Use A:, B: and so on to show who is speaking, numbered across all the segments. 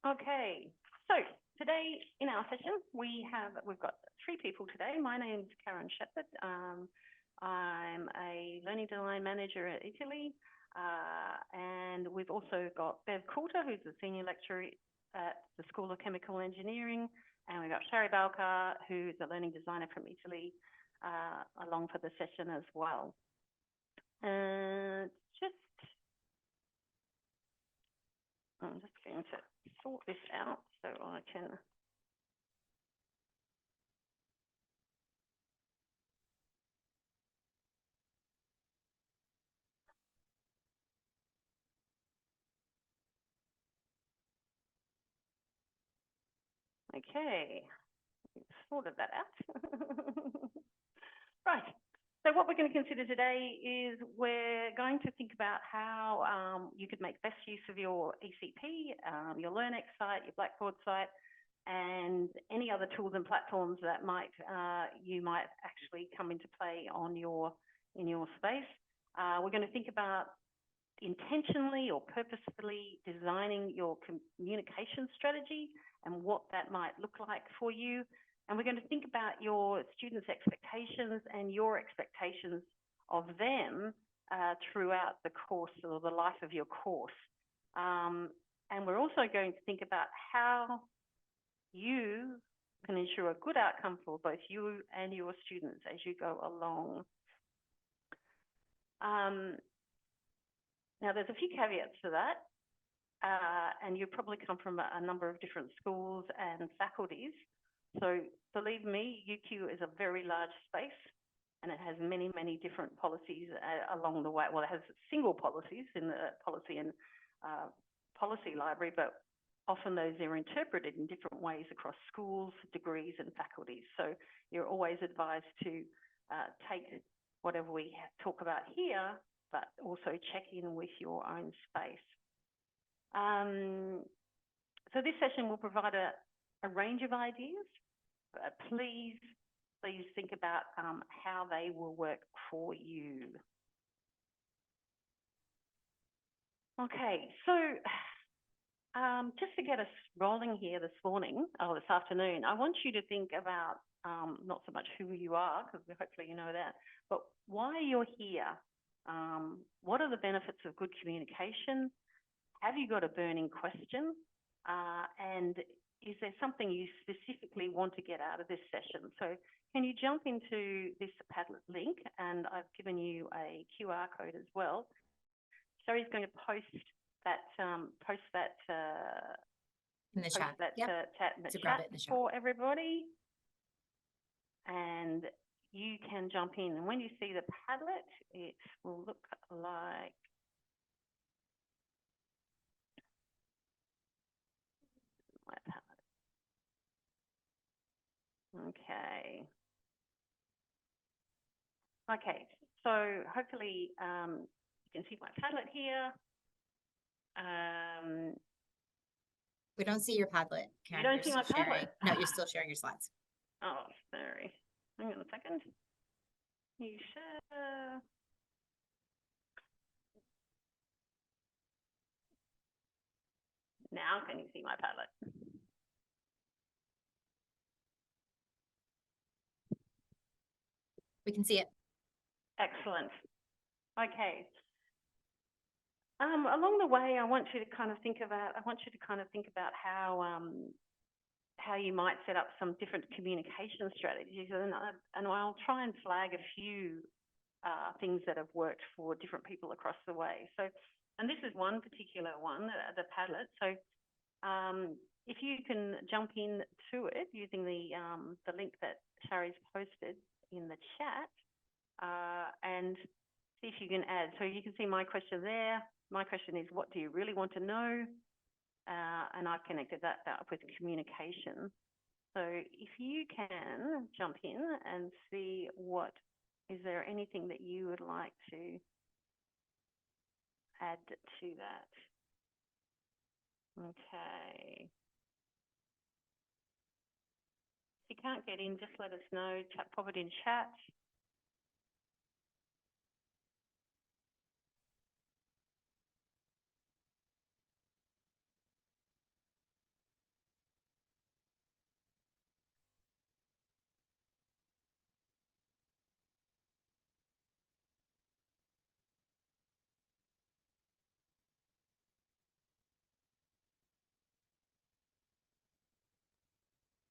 A: Okay, so today in our session, we've got three people today. My name's Karen Shepherd. I'm a learning design manager at Italy, and we've also got Bev Coulter, who's a senior lecturer at the School of Chemical Engineering, and we've got Sherry Balcar, who's a learning designer from Italy, along for the session as well. I'm just going to sort this out so I can. Okay, sorted that out. Right. So what we're going to consider today is we're going to think about how you could make best use of your ECP, your LearnX site, your Blackboard site, and any other tools and platforms that you might actually come into play in your space. We're going to think about intentionally or purposefully designing your communication strategy and what that might look like for you. And we're going to think about your students' expectations and your expectations of them throughout the course or the life of your course. And we're also going to think about how you can ensure a good outcome for both you and your students as you go along. Now, there's a few caveats to that, and you probably come from a number of different schools and faculties. So believe me, UQ is a very large space, and it has many, many different policies along the way. Well, it has single policies in the policy and policy library, but often those are interpreted in different ways across schools, degrees, and faculties. So you're always advised to take whatever we talk about here, but also check in with your own space. So this session will provide a range of ideas. Please think about how they will work for you. Okay, so just to get us rolling here this afternoon, I want you to think about not so much who you are, because hopefully you know that, but why you're here. What are the benefits of good communication? Have you got a burning question? And is there something you specifically want to get out of this session? So can you jump into this Padlet link? And I've given you a QR code as well. Sherry's going to post that
B: in the chat.
A: Chat in the chat for everybody. And you can jump in. And when you see the Padlet, it will look like my Padlet. Okay. Okay, so hopefully you can see my Padlet here.
B: We don't see your Padlet, Karen.
A: You don't see my Padlet?
B: No, you're still sharing your slides.
A: Oh, sorry. Hang on a second. You share. Now can you see my Padlet?
B: We can see it.
A: Excellent. Okay. Along the way, I want you to kind of think about how you might set up some different communication strategies, and I'll try and flag a few things that have worked for different people across the way. So, and this is one particular one, the Padlet. So, if you can jump in to it using the link that Sherry's posted in the chat, and see if you can add. So you can see my question there. My question is, what do you really want to know? And I've connected that up with communication. So if you can jump in and see is there anything that you would like to add to that? Okay. If you can't get in, just let us know, pop it in chat.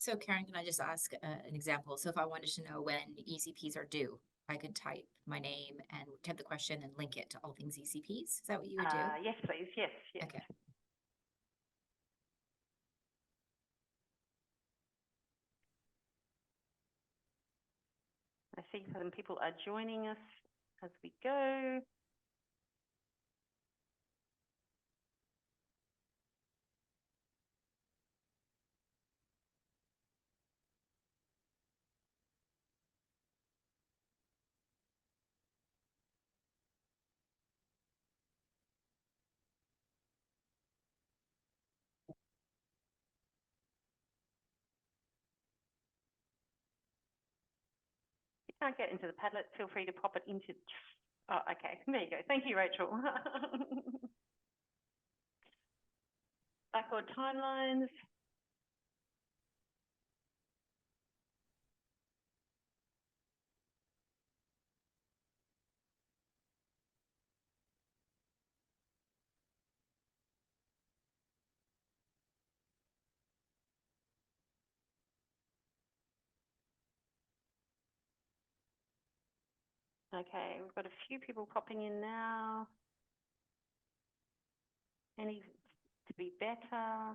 B: So Karen, can I just ask an example? So if I wanted to know when ECPs are due, I could type my name and type the question and link it to all things ECPs. Is that what you would do?
A: Yes, please. Yes, yes.
B: Okay.
A: I see some people are joining us as we go. If you can't get into the Padlet, feel free to pop it into. Oh, okay. There you go. Thank you, Rachel. Blackboard timelines. Okay, we've got a few people popping in now. Any to be better?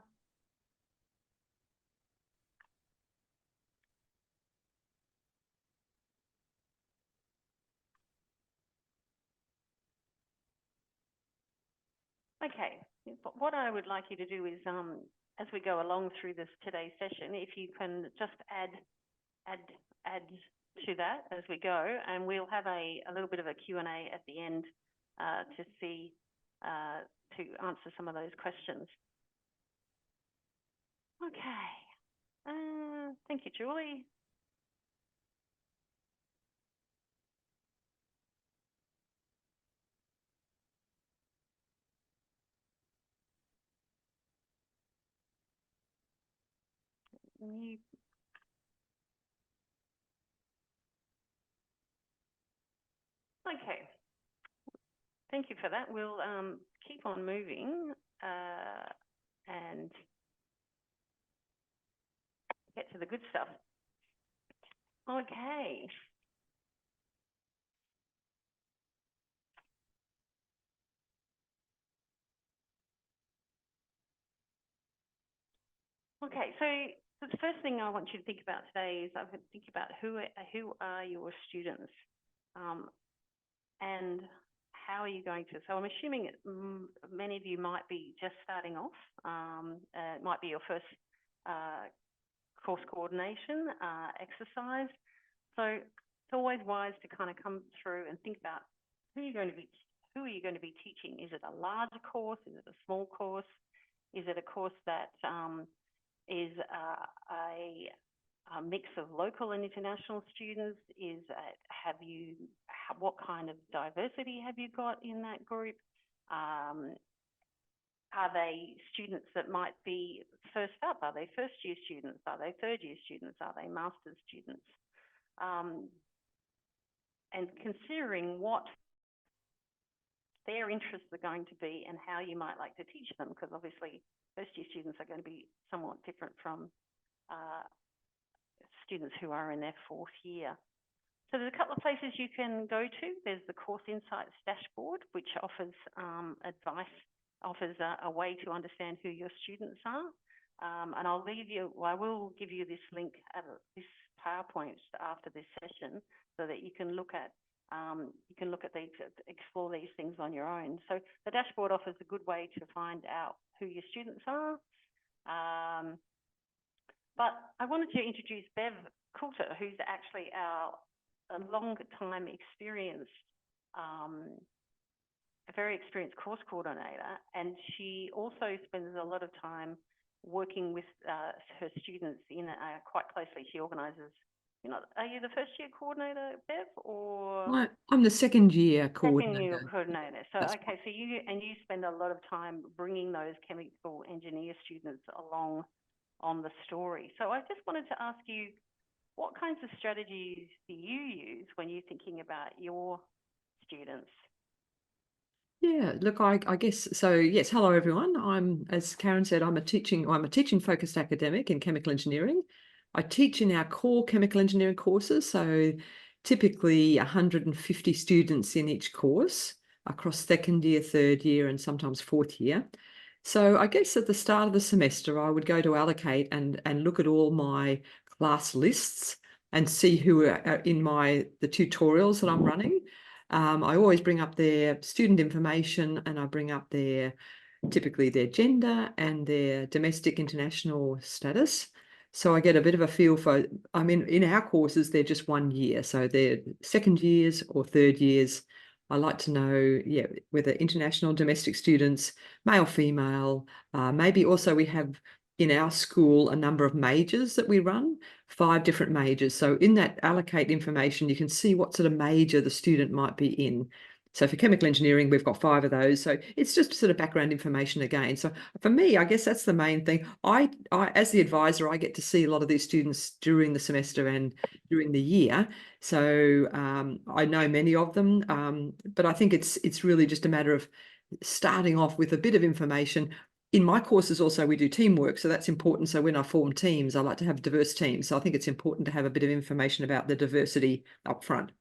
A: Okay, what I would like you to do is, as we go along through this today's session, if you can just add to that as we go, and we'll have a little bit of a Q&A at the end to see, to answer some of those questions. Okay, thank you, Julie. Okay, thank you for that. We'll keep on moving and get to the good stuff. Okay. Okay, so the first thing I want you to think about today is I would think about who are your students, and how are you going to? So I'm assuming many of you might be just starting off. It might be your first course coordination exercise. So it's always wise to kind of come through and think about who are you going to be teaching? Is it a large course? Is it a small course? Is it a course that is a mix of local and international students? What kind of diversity have you got in that group? Are they students that might be first up? Are they first year students? Are they third year students? Are they master's students? And considering what their interests are going to be and how you might like to teach them, because obviously first year students are going to be somewhat different from students who are in their fourth year. So there's a couple of places you can go to. There's the Course Insights dashboard, which offers advice, offers a way to understand who your students are. And I will give you this link at this PowerPoint after this session, so that you can look at these, explore these things on your own. So the dashboard offers a good way to find out who your students are. But I wanted to introduce Bev Coulter, who's actually a long time experienced, a very experienced course coordinator, and she also spends a lot of time working with her students in quite closely. She organises. Are you the first year coordinator, Bev, or?
C: I'm the second year coordinator.
A: Second year coordinator. So
C: That's
A: okay, so you spend a lot of time bringing those chemical engineer students along on the story. So I just wanted to ask you, what kinds of strategies do you use when you're thinking about your students?
C: Yeah, look, I guess so. Yes, hello everyone. As Karen said, I'm a teaching focused academic in chemical engineering. I teach in our core chemical engineering courses, so typically 150 students in each course across second year, third year, and sometimes fourth year. So I guess at the start of the semester, I would go to Allocate and look at all my class lists and see who are in the tutorials that I'm running. I always bring up their student information, and I bring up typically their gender and their domestic international status. So I get a bit of a feel for, I mean, in our courses, they're just 1 year. So they're second years or third years. I like to know, yeah, whether international, domestic students, male, female. Maybe also we have in our school a number of majors that we run, 5 different majors. So in that Allocate information, you can see what sort of major the student might be in. So for chemical engineering, we've got 5 of those. So it's just sort of background information again. So for me, I guess that's the main thing. I as the advisor, I get to see a lot of these students during the semester and during the year. So I know many of them, but I think it's really just a matter of starting off with a bit of information. In my courses also, we do teamwork, so that's important. So when I form teams, I like to have diverse teams. So I think it's important to have a bit of information about the diversity up front.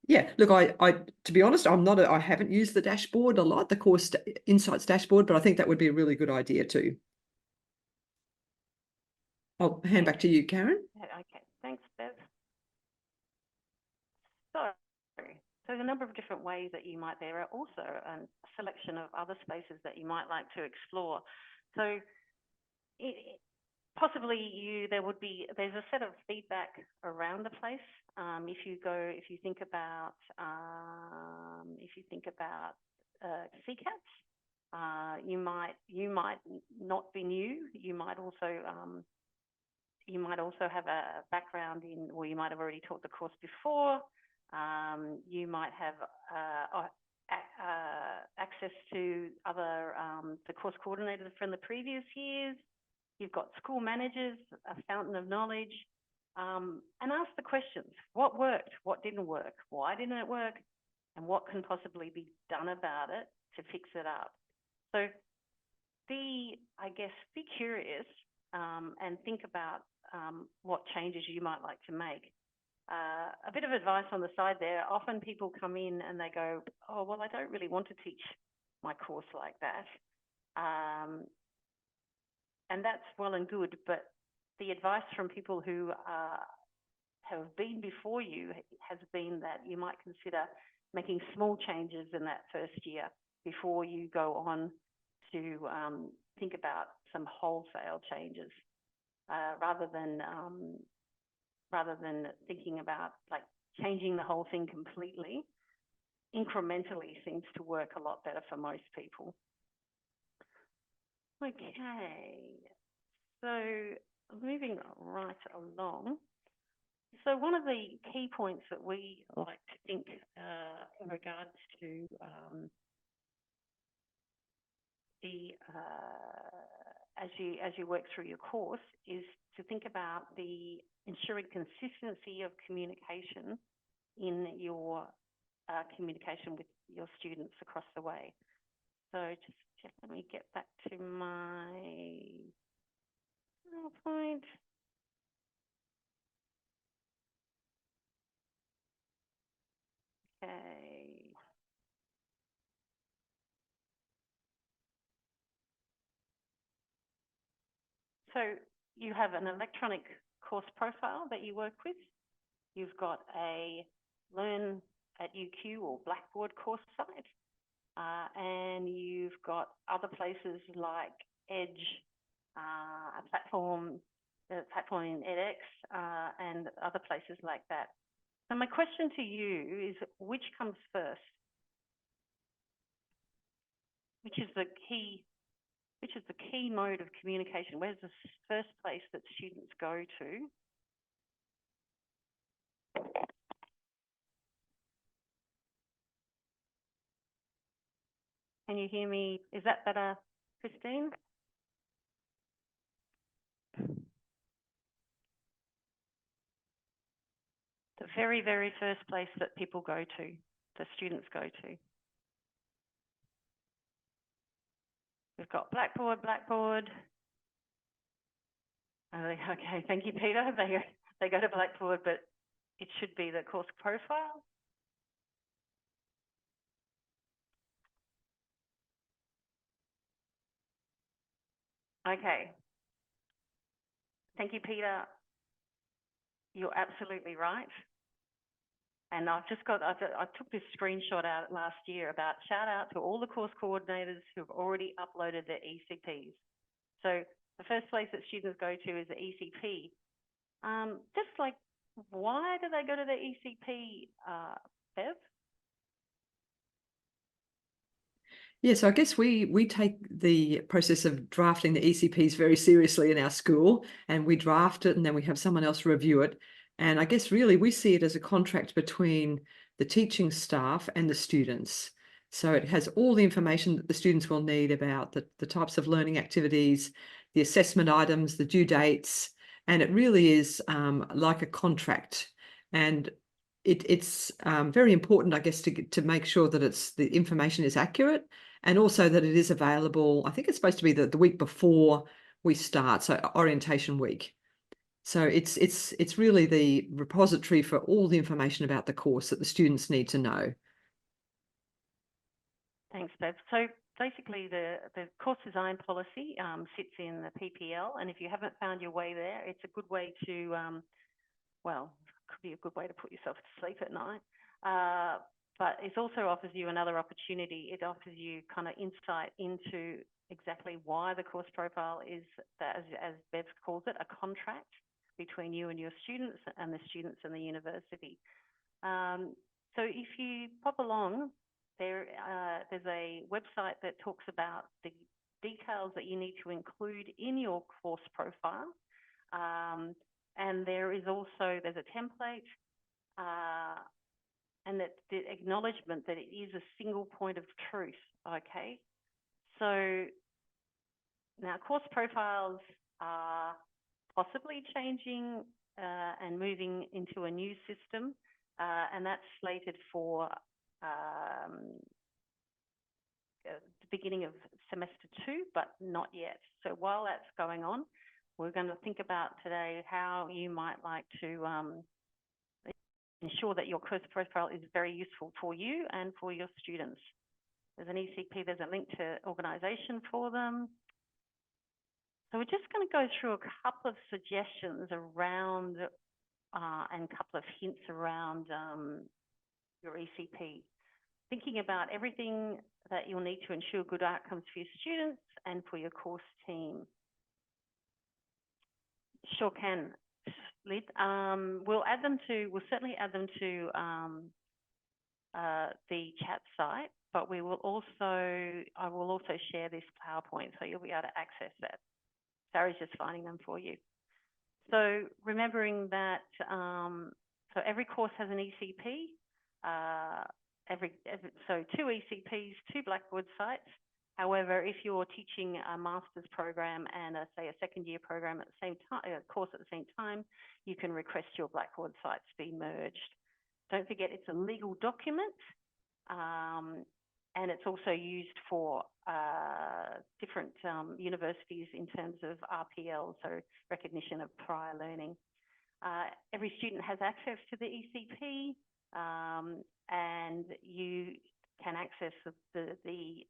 C: Yeah, look, I to be honest, I haven't used the dashboard a lot, the course insights dashboard, but I think that would be a really good idea too. I'll hand back to you, Karen.
A: Okay, thanks, Bev. So there's a number of different ways that you might, there are also a selection of other spaces that you might like to explore. So possibly there's a set of feedback around the place. If you think about CCATs, you might not be new. You might also have a background in, or you might have already taught the course before. You might have access to the course coordinators from the previous years. You've got school managers, a fountain of knowledge, and ask the questions. What worked? What didn't work? Why didn't it work? And what can possibly be done about it to fix it up? So be curious and think about what changes you might like to make. A bit of advice on the side there. Often people come in and they go, oh, well, I don't really want to teach my course like that. And that's well and good, but the advice from people who have been before you has been that you might consider making small changes in that first year before you go on to think about some wholesale changes, rather than thinking about like changing the whole thing completely. Incrementally seems to work a lot better for most people. Okay, so moving right along. So one of the key points that we like to think in regards to as you work through your course is to think about the ensuring consistency of communication in your communication with your students across the way. So just let me get back to my PowerPoint. Okay. So you have an electronic course profile that you work with. You've got a Learn at UQ or Blackboard course site. And you've got other places like Edge, a platform in edX, and other places like that. So my question to you is, which comes first? Which is the key mode of communication? Where's the first place that students go to? Can you hear me? Is that better, Christine? The very, very first place that people go to, the students go to. We've got Blackboard. Okay, thank you, Peter. They go to Blackboard, but it should be the course profile. Okay. Thank you, Peter. You're absolutely right. And I took this screenshot out last year about shout out to all the course coordinators who've already uploaded their ECPs. So the first place that students go to is the ECP. Just like, why do they go to the ECP, Bev?
C: Yeah, so I guess we take the process of drafting the ECPs very seriously in our school, and we draft it and then we have someone else review it. And I guess really we see it as a contract between the teaching staff and the students. So it has all the information that the students will need about the types of learning activities, the assessment items, the due dates, and it really is like a contract. And it's very important, I guess, to make sure that the information is accurate and also that it is available. I think it's supposed to be the week before we start, so orientation week. So it's really the repository for all the information about the course that the students need to know.
A: Thanks, Bev. So basically the course design policy sits in the PPL, and if you haven't found your way there, it's a good way to, well, could be a good way to put yourself to sleep at night. But it also offers you another opportunity. It offers you kind of insight into exactly why the course profile is, that, as Bev calls it, a contract between you and your students and the students and the university. So if you pop along, there's a website that talks about the details that you need to include in your course profile. And there's a template and that the acknowledgement that it is a single point of truth, okay? So now course profiles are possibly changing and moving into a new system, and that's slated for the beginning of semester 2, but not yet. So while that's going on, we're going to think about today how you might like to ensure that your course profile is very useful for you and for your students. There's an ECP, there's a link to organisation for them. So we're just going to go through a couple of suggestions around and a couple of hints around your ECP. Thinking about everything that you'll need to ensure good outcomes for your students and for your course team. Sure can, Lyd. We'll certainly add them to the chat site, but I will also share this PowerPoint so you'll be able to access that. Sarah's just finding them for you. So remembering that, so every course has an ECP, so 2 ECPs, 2 Blackboard sites. However, if you're teaching a master's program and say a second year program at the same time, course at the same time, you can request your Blackboard sites be merged. Don't forget it's a legal document, and it's also used for different universities in terms of RPL, so recognition of prior learning. Every student has access to the ECP, and you can access the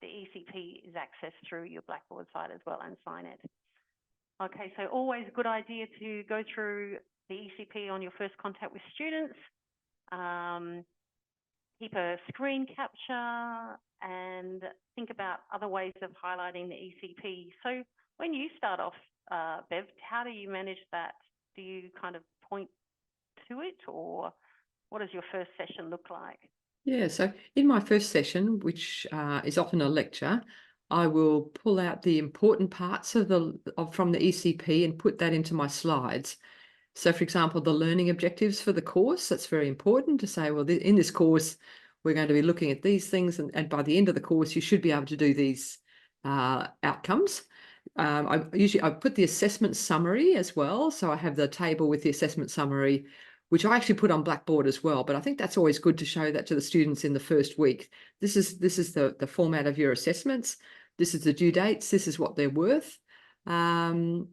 A: ECP is accessed through your Blackboard site as well and sign it. Okay, so always a good idea to go through the ECP on your first contact with students. Keep a screen capture and think about other ways of highlighting the ECP. So when you start off, Bev, how do you manage that? Do you kind of point to it, or what does your first session look like?
C: Yeah, so in my first session, which is often a lecture, I will pull out the important parts from the ECP and put that into my slides. So, for example, the learning objectives for the course, that's very important to say, well, in this course, we're going to be looking at these things, and by the end of the course, you should be able to do these outcomes. I put the assessment summary as well. So I have the table with the assessment summary, which I actually put on Blackboard as well. But I think that's always good to show that to the students in the first week. This is the format of your assessments. This is the due dates. This is what they're worth. And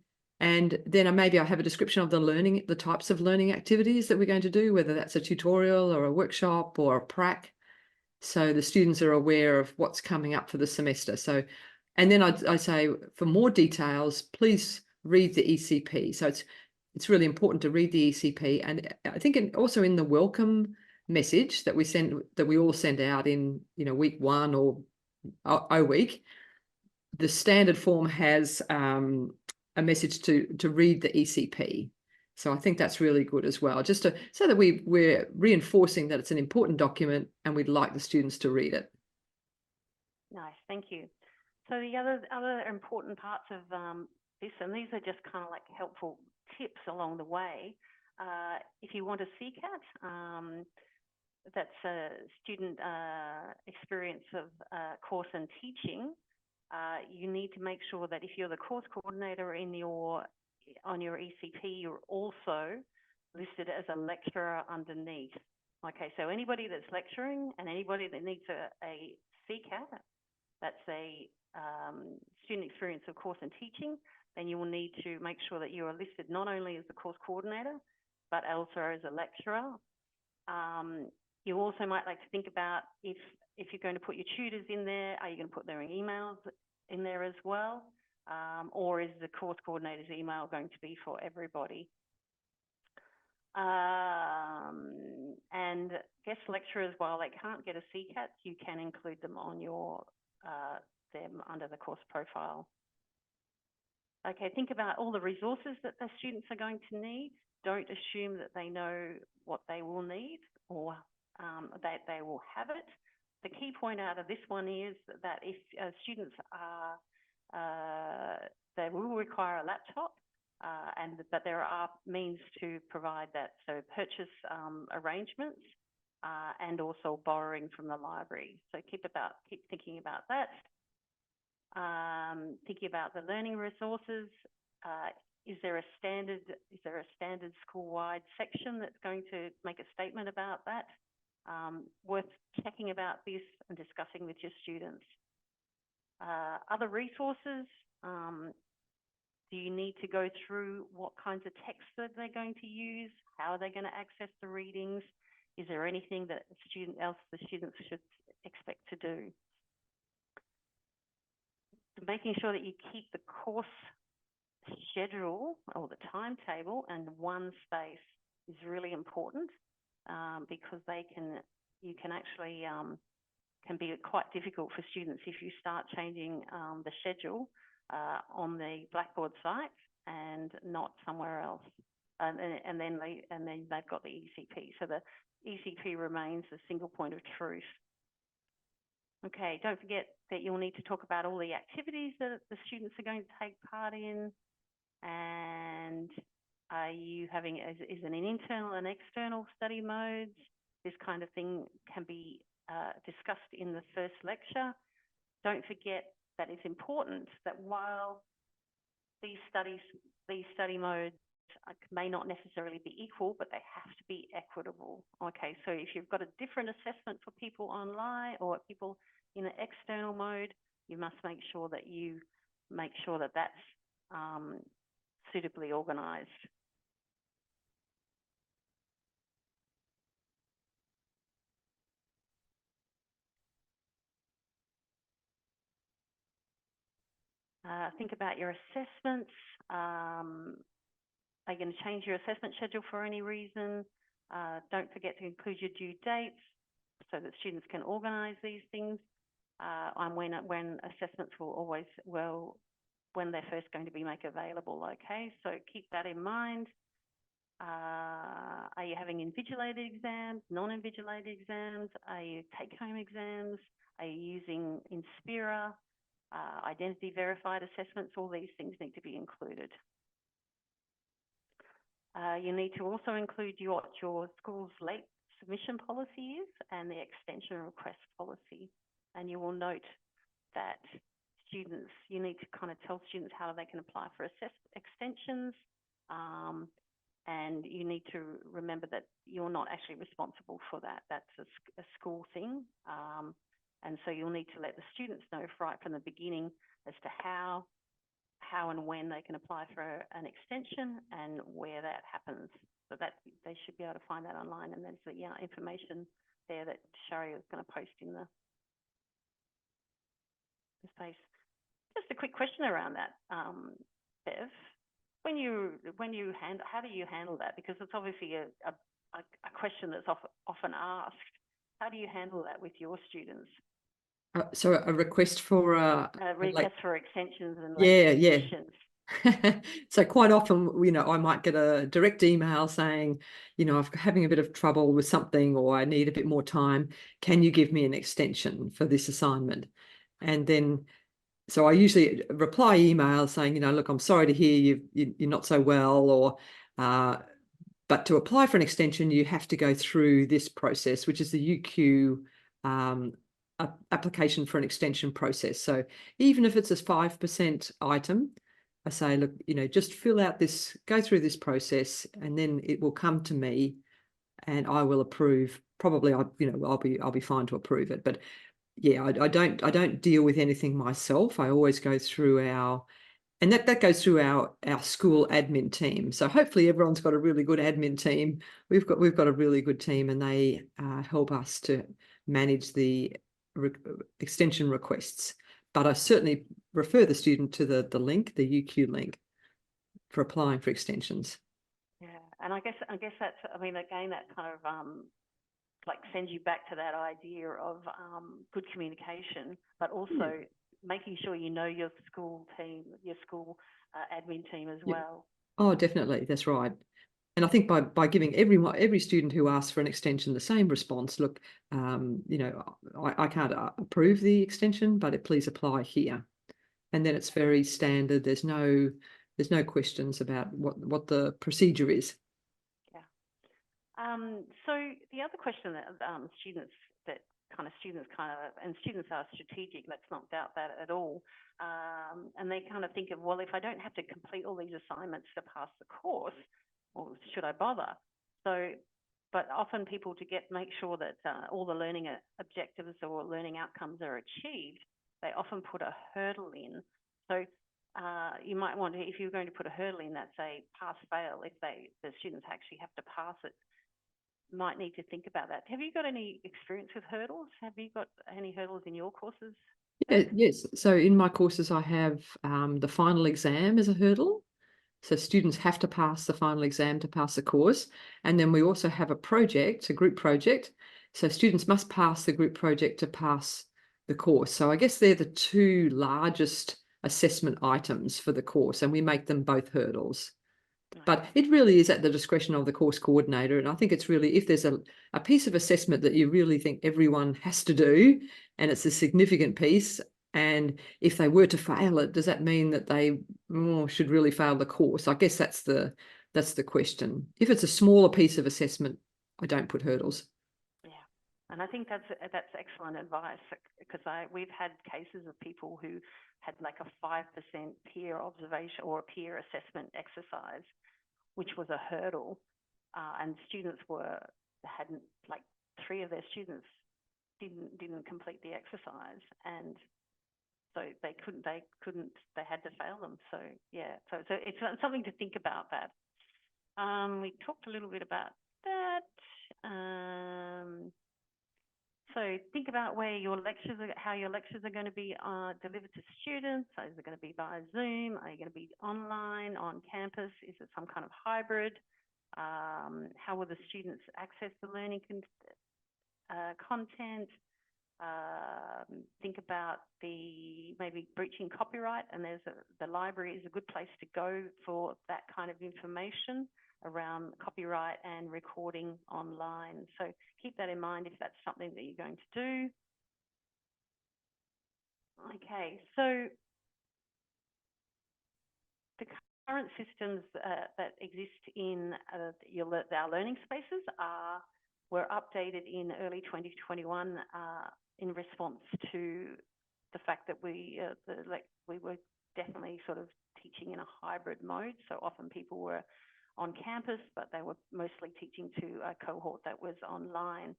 C: then maybe I have a description of the types of learning activities that we're going to do, whether that's a tutorial or a workshop or a prac. So the students are aware of what's coming up for the semester. So, and then I say for more details, please read the ECP. So it's really important to read the ECP. And I think also in the welcome message that we all send out in, week 1 or O week, the standard form has a message to read the ECP. So I think that's really good as well, just so that we're reinforcing that it's an important document and we'd like the students to read it.
A: Nice, thank you. So the other important parts of this, and these are just kind of like helpful tips along the way. If you want a CCAT, that's a student experience of course and teaching, you need to make sure that if you're the course coordinator on your ECP, you're also listed as a lecturer underneath. Okay, so anybody that's lecturing and anybody that needs a CCAT, that's a student experience of course and teaching, then you will need to make sure that you are listed not only as the course coordinator, but also as a lecturer. You also might like to think about if you're going to put your tutors in there, are you going to put their emails in there as well? Or is the course coordinator's email going to be for everybody? And guest lecturers, while they can't get a CCAT, you can include them on them under the course profile. Okay, think about all the resources that the students are going to need. Don't assume that they know what they will need or that they will have it. The key point out of this one is that if students they will require a laptop, but there are means to provide that. So purchase arrangements and also borrowing from the library. So keep thinking about that. Thinking about the learning resources. Is there a standard school-wide section that's going to make a statement about that? Worth checking about this and discussing with your students. Other resources, do you need to go through what kinds of text that they're going to use? How are they going to access the readings? Is there anything that the students should expect to do? Making sure that you keep the course schedule or the timetable and one space is really important because you can actually can be quite difficult for students if you start changing the schedule on the Blackboard site and not somewhere else, and then they've got the ECP. So the ECP remains the single point of truth. Okay, don't forget that you'll need to talk about all the activities that the students are going to take part in, and are you having is it an internal and external study modes? This kind of thing can be discussed in the first lecture. Don't forget that it's important that while these study modes may not necessarily be equal, but they have to be equitable. Okay, so if you've got a different assessment for people online or people in an external mode, you must make sure that that's suitably organised. Think about your assessments. Are you going to change your assessment schedule for any reason? Don't forget to include your due dates so that students can organise these things. And when assessments when they're first going to be made available. Okay, so keep that in mind. Are you having invigilated exams, non-invigilated exams? Are you take-home exams? Are you using Inspira? Identity verified assessments? All these things need to be included. You need to also include what your school's late submission policy is and the extension request policy. And you will note that you need to kind of tell students how they can apply for extensions. And you need to remember that you're not actually responsible for that. That's a school thing. And so you'll need to let the students know right from the beginning as to how how and when they can apply for an extension and where that happens. So that they should be able to find that online, and there's the information there that Shari was going to post in the space. Just a quick question around that, Bev. When you handle, how do you handle that? Because it's obviously a question that's often asked. How do you handle that with your students?
C: So a request for
A: A request for extensions and
C: yeah.
A: questions.
C: So quite often, I might get a direct email saying, I'm having a bit of trouble with something, or I need a bit more time. Can you give me an extension for this assignment? And then, so I usually reply email saying, look, I'm sorry to hear you're not so well, or, but to apply for an extension, you have to go through this process, which is the UQ application for an extension process. So even if it's a 5% item, I say, look, just fill out this, go through this process, and then it will come to me, and I will approve. Probably, I'll be fine to approve it. But yeah, I don't deal with anything myself. I always go through and that goes through our school admin team. So hopefully everyone's got a really good admin team. We've got a really good team, and they help us to manage the extension requests. But I certainly refer the student to the link, the UQ link, for applying for extensions.
A: Yeah, and I guess that's, I mean, again, that kind of like sends you back to that idea of good communication, but also making sure your school team, your school admin team as well.
C: Oh, definitely, that's right. And I think by giving every student who asks for an extension the same response, look, I can't approve the extension, but please apply here. And then it's very standard. There's no questions about what the procedure is.
A: Yeah. So the other question that students are strategic, let's not doubt that at all. And they kind of think of, well, if I don't have to complete all these assignments to pass the course, well, should I bother? So, but often people make sure that all the learning objectives or learning outcomes are achieved, they often put a hurdle in. So you might want to, if you're going to put a hurdle in, that's a pass-fail. If the students actually have to pass it, might need to think about that. Have you got any experience with hurdles? Have you got any hurdles in your courses?
C: Yes. So in my courses, I have the final exam as a hurdle. So students have to pass the final exam to pass the course. And then we also have a group project. So students must pass the group project to pass the course. So I guess they're the two largest assessment items for the course, and we make them both hurdles. But it really is at the discretion of the course coordinator. And I think it's really, if there's a piece of assessment that you really think everyone has to do, and it's a significant piece, and if they were to fail it, does that mean that they should really fail the course? I guess that's the question. If it's a smaller piece of assessment, I don't put hurdles.
A: Yeah, and I think that's excellent advice, because we've had cases of people who had like a 5% peer observation or a peer assessment exercise, which was a hurdle, and students hadn't, like 3 of their students didn't complete the exercise, and so they had to fail them. So yeah, so it's something to think about that. We talked a little bit about that. So think about how your lectures are going to be delivered to students. So is it going to be via Zoom? Are you going to be online, on campus? Is it some kind of hybrid? How will the students access the learning content? Think about maybe breaching copyright, and the library is a good place to go for that kind of information around copyright and recording online. So keep that in mind if that's something that you're going to do. Okay, so the current systems that exist in our learning spaces were updated in early 2021 in response to the fact that we were definitely sort of teaching in a hybrid mode. So often people were on campus, but they were mostly teaching to a cohort that was online.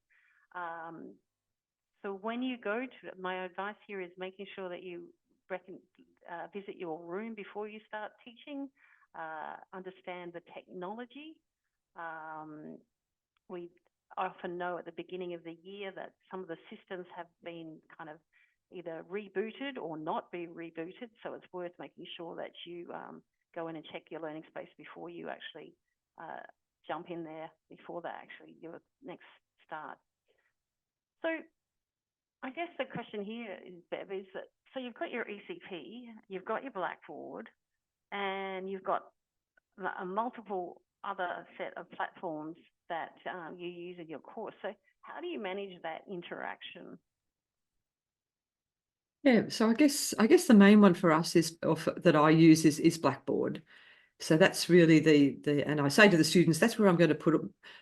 A: So when you go to, my advice here is making sure that you visit your room before you start teaching, understand the technology. We often know at the beginning of the year that some of the systems have been kind of either rebooted or not be rebooted, so it's worth making sure that you go in and check your learning space before you actually jump in there, before that actually your next start. So I guess the question here is, Bev, is that, so you've got your ECP, you've got your Blackboard, and you've got a multiple other set of platforms that you use in your course. So how do you manage that interaction?
C: Yeah, so I guess the main one for us is, that I use is Blackboard. So that's really and I say to the students, that's where I'm going to put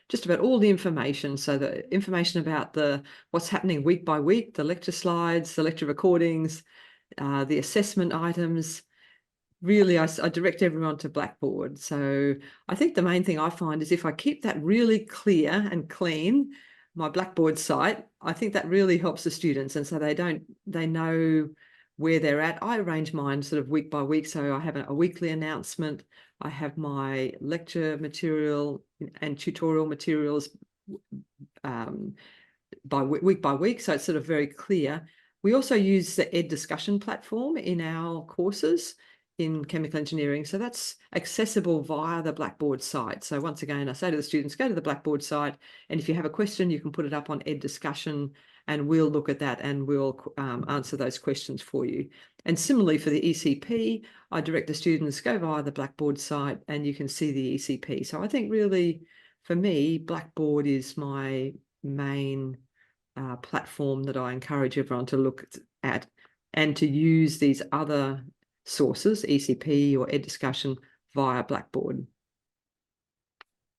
C: just about all the information. So the information about what's happening week by week, the lecture slides, the lecture recordings, the assessment items. Really, I direct everyone to Blackboard. So I think the main thing I find is if I keep that really clear and clean, my Blackboard site, I think that really helps the students. And so they know where they're at. I arrange mine sort of week by week. So I have a weekly announcement. I have my lecture material and tutorial materials week by week. So it's sort of very clear. We also use the Ed discussion platform in our courses in chemical engineering. So that's accessible via the Blackboard site. So once again, I say to the students, go to the Blackboard site, and if you have a question, you can put it up on Ed discussion, and we'll look at that and we'll answer those questions for you. And similarly for the ECP, I direct the students, go via the Blackboard site and you can see the ECP. So I think really, for me, Blackboard is my main platform that I encourage everyone to look at and to use these other sources, ECP or Ed discussion, via Blackboard.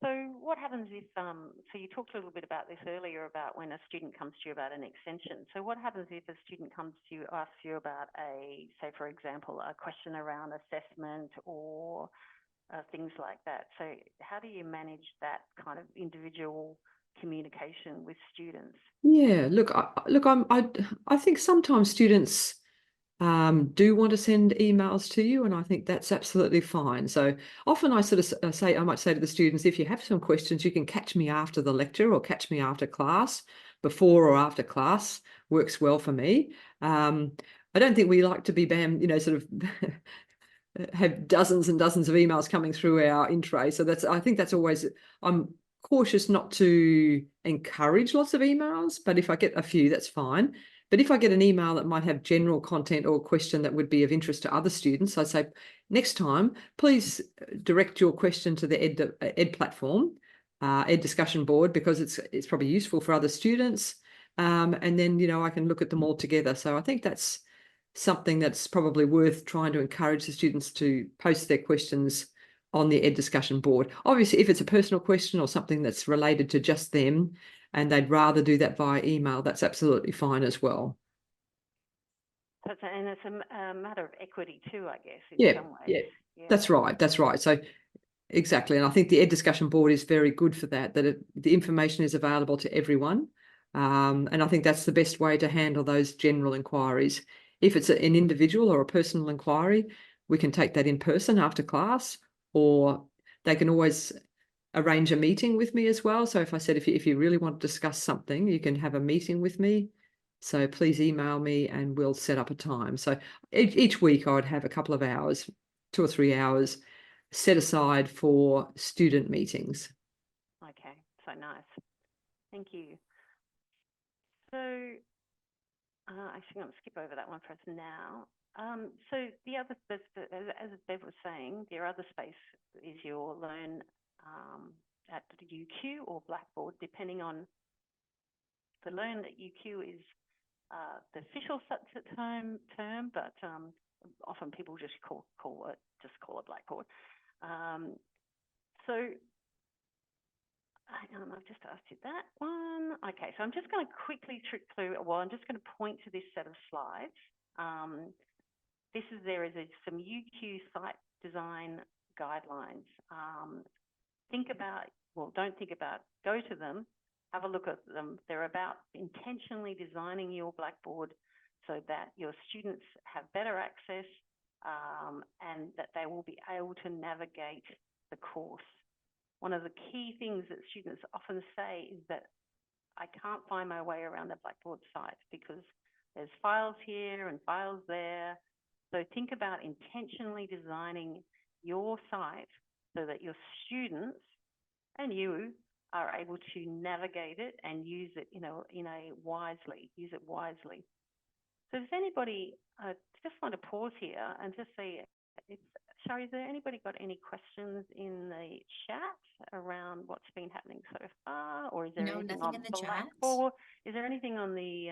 A: So what happens if, so you talked a little bit about this earlier about when a student comes to you about an extension. So what happens if a student comes to you, asks you about say for example, a question around assessment or things like that? So how do you manage that kind of individual communication with students?
C: Yeah, look, I think sometimes students do want to send emails to you, and I think that's absolutely fine. So often I sort of I might say to the students, if you have some questions, you can catch me after the lecture or catch me after class. Before or after class works well for me. I don't think we like to be sort of have dozens and dozens of emails coming through our in tray. So I think that's always, I'm cautious not to encourage lots of emails, but if I get a few, that's fine. But if I get an email that might have general content or question that would be of interest to other students, I say, next time, please direct your question to the Ed platform, Ed discussion board, because it's probably useful for other students. And then, I can look at them all together. So I think that's something that's probably worth trying to encourage the students to post their questions on the Ed discussion board. Obviously, if it's a personal question or something that's related to just them and they'd rather do that via email, that's absolutely fine as well.
A: And it's a matter of equity too, I guess,
C: in
A: some ways.
C: Yeah, that's right. So exactly. And I think the Ed discussion board is very good for that, the information is available to everyone. And I think that's the best way to handle those general inquiries. If it's an individual or a personal inquiry, we can take that in person after class, or they can always arrange a meeting with me as well. So if I said, if you really want to discuss something, you can have a meeting with me. So please email me and we'll set up a time. So each week I would have a couple of hours, 2 or 3 hours set aside for student meetings.
A: Okay, so nice. Thank you. So actually, I'm going to skip over that one for us now. So the other, as Bev was saying, your other space is your Learn at the UQ or Blackboard, depending on the Learn at UQ is the official term, but often people just call it Blackboard. So hang on, I've just asked you that one. Okay, so I'm just going to quickly trick through. Well, I'm just going to point to this set of slides. There is some UQ site design guidelines. Don't think about, go to them, have a look at them. They're about intentionally designing your Blackboard so that your students have better access and that they will be able to navigate the course. One of the key things that students often say is that I can't find my way around the Blackboard site because there's files here and files there. So think about intentionally designing your site so that your students and you are able to navigate it and use it, use it wisely. So does anybody, just want to pause here and just see, Shari, has there anybody got any questions in the chat around what's been happening so far? Or is there
B: No,
A: anything
B: nothing
A: on
B: in the chat.
A: Blackboard? Is there anything on the,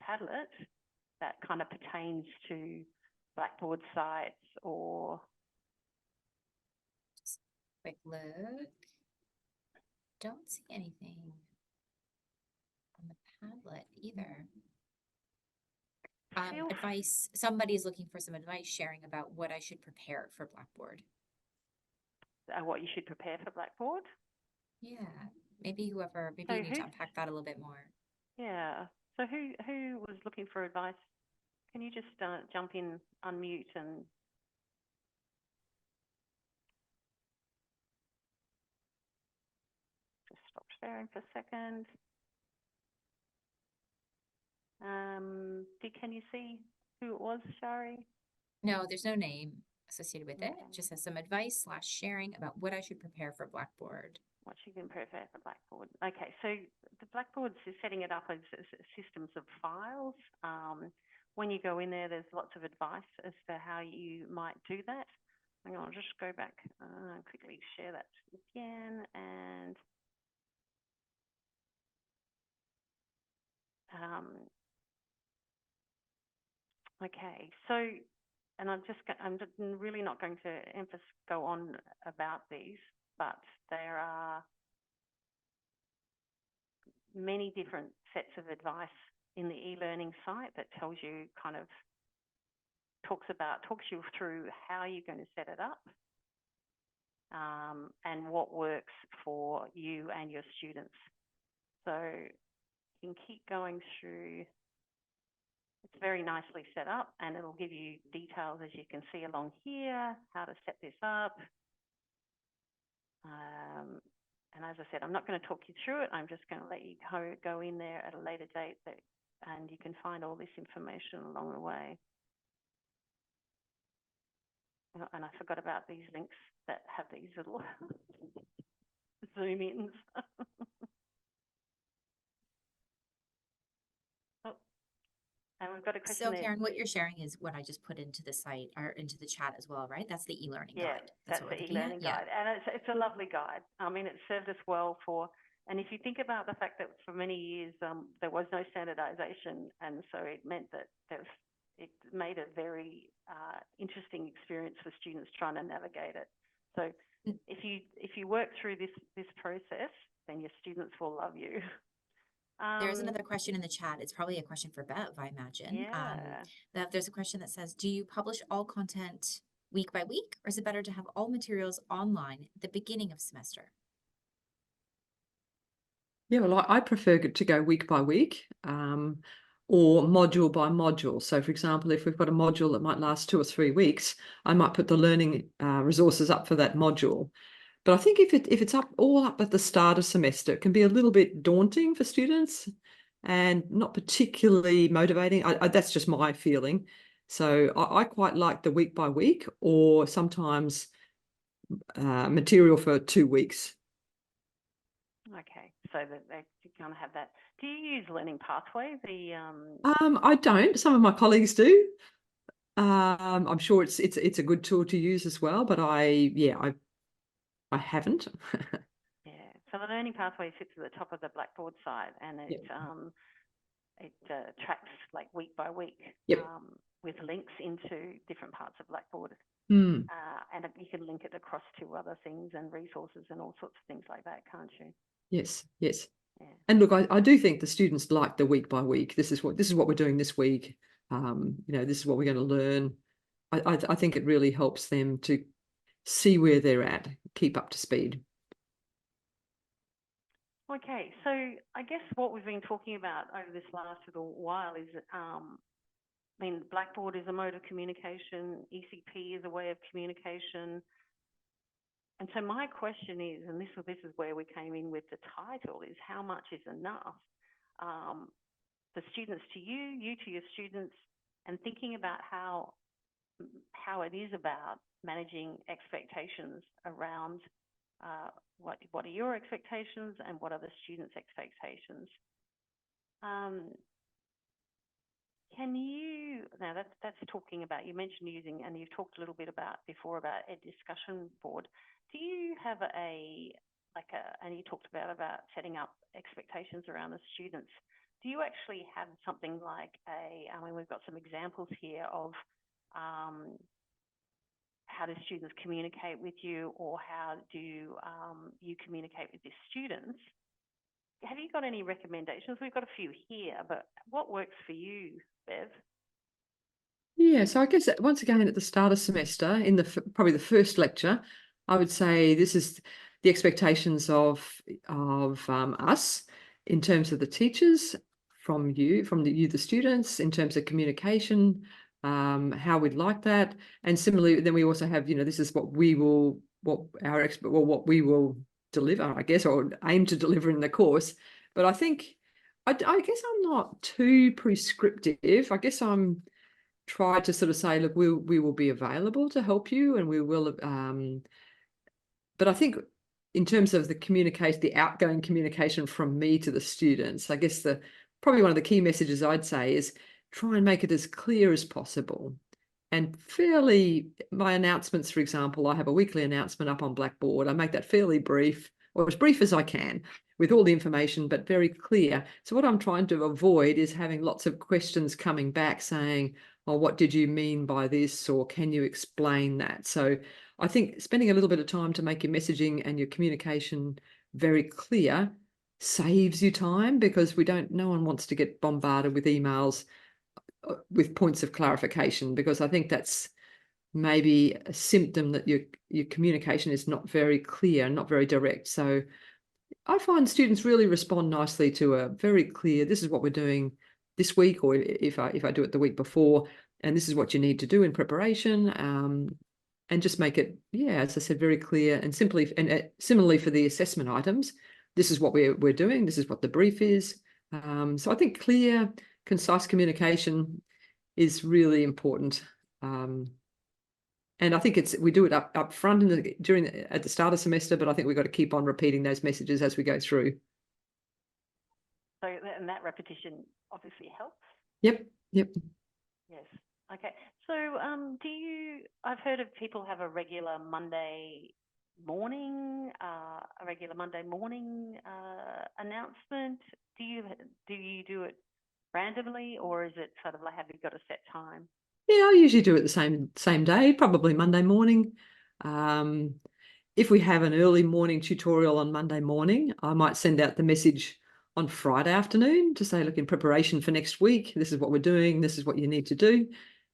A: Padlet that kind of pertains to Blackboard sites or?
B: Quick look. Don't see anything on the Padlet either. Advice, somebody's looking for some advice sharing about what I should prepare for Blackboard.
A: What you should prepare for Blackboard?
B: Yeah, maybe you need to unpack that a little bit more.
A: Yeah, so who was looking for advice? Can you just jump in, unmute and... Just stop sharing for a second. Can you see who it was, Shari?
B: No, there's no name associated with it.
A: Okay.
B: Just has some advice / sharing about what I should prepare for Blackboard.
A: What you can prepare for Blackboard. Okay, so the Blackboard is setting it up as systems of files. When you go in there, there's lots of advice as to how you might do that. Hang on, I'll just go back, quickly share that again and okay, so, and I'm really not going to go on about these, but there are many different sets of advice in the e-learning site that tells you talks you through how you're going to set it up and what works for you and your students. So you can keep going through. It's very nicely set up and it'll give you details, as you can see along here, how to set this up. And as I said, I'm not going to talk you through it. I'm just going to let you go in there at a later date and you can find all this information along the way. And I forgot about these links that have these little zoom ins. Oh, and we've got a question
B: So
A: there.
B: Karen, what you're sharing is what I just put into the site or into the chat as well, right? That's the e-learning guide.
A: That's
B: what
A: the
B: we're looking at?
A: e-learning guide. And it's a lovely guide. I mean, it served us well and if you think about the fact that for many years there was no standardization, and so it meant that it made a very interesting experience for students trying to navigate it. So if you work through this process, then your students will love you.
B: There's another question in the chat. It's probably a question for Bev, I imagine.
A: Yeah.
B: There's a question that says, do you publish all content week by week, or is it better to have all materials online at the beginning of semester?
C: Yeah, well, I prefer to go week by week or module by module. So, for example, if we've got a module that might last 2 or 3 weeks, I might put the learning resources up for that module. But I think if it's all up at the start of semester, it can be a little bit daunting for students and not particularly motivating. That's just my feeling. So I quite like the week by week or sometimes material for 2 weeks.
A: Okay, so that they kind of have that. Do you use Learning Pathway?
C: I don't. Some of my colleagues do. I'm sure it's a good tool to use as well, but I haven't.
A: Yeah. So the Learning Pathway sits at the top of the Blackboard site, and it tracks like week by week with links into different parts of Blackboard. And you can link it across to other things and resources and all sorts of things like that, can't you?
C: Yes. Yes.
A: Yeah.
C: And look, I do think the students like the week by week. This is what we're doing this week. This is what we're going to learn. I think it really helps them to see where they're at, keep up to speed.
A: Okay, so I guess what we've been talking about over this last little while is, I mean, Blackboard is a mode of communication, ECP is a way of communication. And so my question is, and this is where we came in with the title, is how much is enough? The students to you, you to your students, and thinking about how it is about managing expectations around what are your expectations and what are the students' expectations. Can you, now that's talking about, you mentioned using, and you've talked a little bit about before about a discussion board. Do you have and you talked about setting up expectations around the students. Do you actually have something like I mean, we've got some examples here of how do students communicate with you, or how do you communicate with the students? Have you got any recommendations? We've got a few here, but what works for you, Bev?
C: Yeah, so I guess once again at the start of semester, in probably the first lecture, I would say this is the expectations of us in terms of the teachers, from you, the students, in terms of communication, how we'd like that, and similarly, then we also have, this is what we will deliver, I guess, or aim to deliver in the course. But I think, I guess I'm not too prescriptive. I guess I'm tried to sort of say, look, we will be available to help you, and we will. But I think in terms of the outgoing communication from me to the students, I guess probably one of the key messages I'd say is try and make it as clear as possible. And my announcements, for example, I have a weekly announcement up on Blackboard. I make that fairly brief, or as brief as I can, with all the information, but very clear. So what I'm trying to avoid is having lots of questions coming back saying, oh, what did you mean by this? Or can you explain that? So I think spending a little bit of time to make your messaging and your communication very clear saves you time, because no one wants to get bombarded with emails with points of clarification, because I think that's maybe a symptom that your communication is not very clear, not very direct. So I find students really respond nicely to a very clear, this is what we're doing this week, or if I do it the week before, and this is what you need to do in preparation, and just make it, as I said, very clear and simply. And similarly for the assessment items, this is what we're doing, this is what the brief is. So I think clear, concise communication is really important. And I think we do it up front at the start of semester, but I think we've got to keep on repeating those messages as we go through.
A: So, and that repetition obviously helps.
C: Yep.
A: Yes. Okay. So, I've heard of people have a regular Monday morning announcement. Do you do it randomly, or is it sort of like, have you got a set time?
C: Yeah, I usually do it the same day, probably Monday morning. If we have an early morning tutorial on Monday morning, I might send out the message on Friday afternoon to say, look, in preparation for next week, this is what we're doing, this is what you need to do.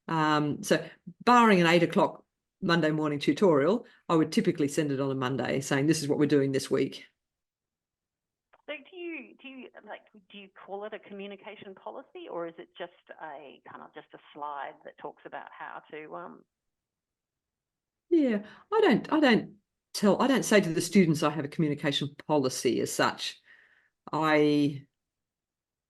C: So barring an 8 o'clock Monday morning tutorial, I would typically send it on a Monday saying, this is what we're doing this week.
A: So do you call it a communication policy, or is it just a slide that talks about how to?
C: Yeah, I don't say to the students I have a communication policy as such. I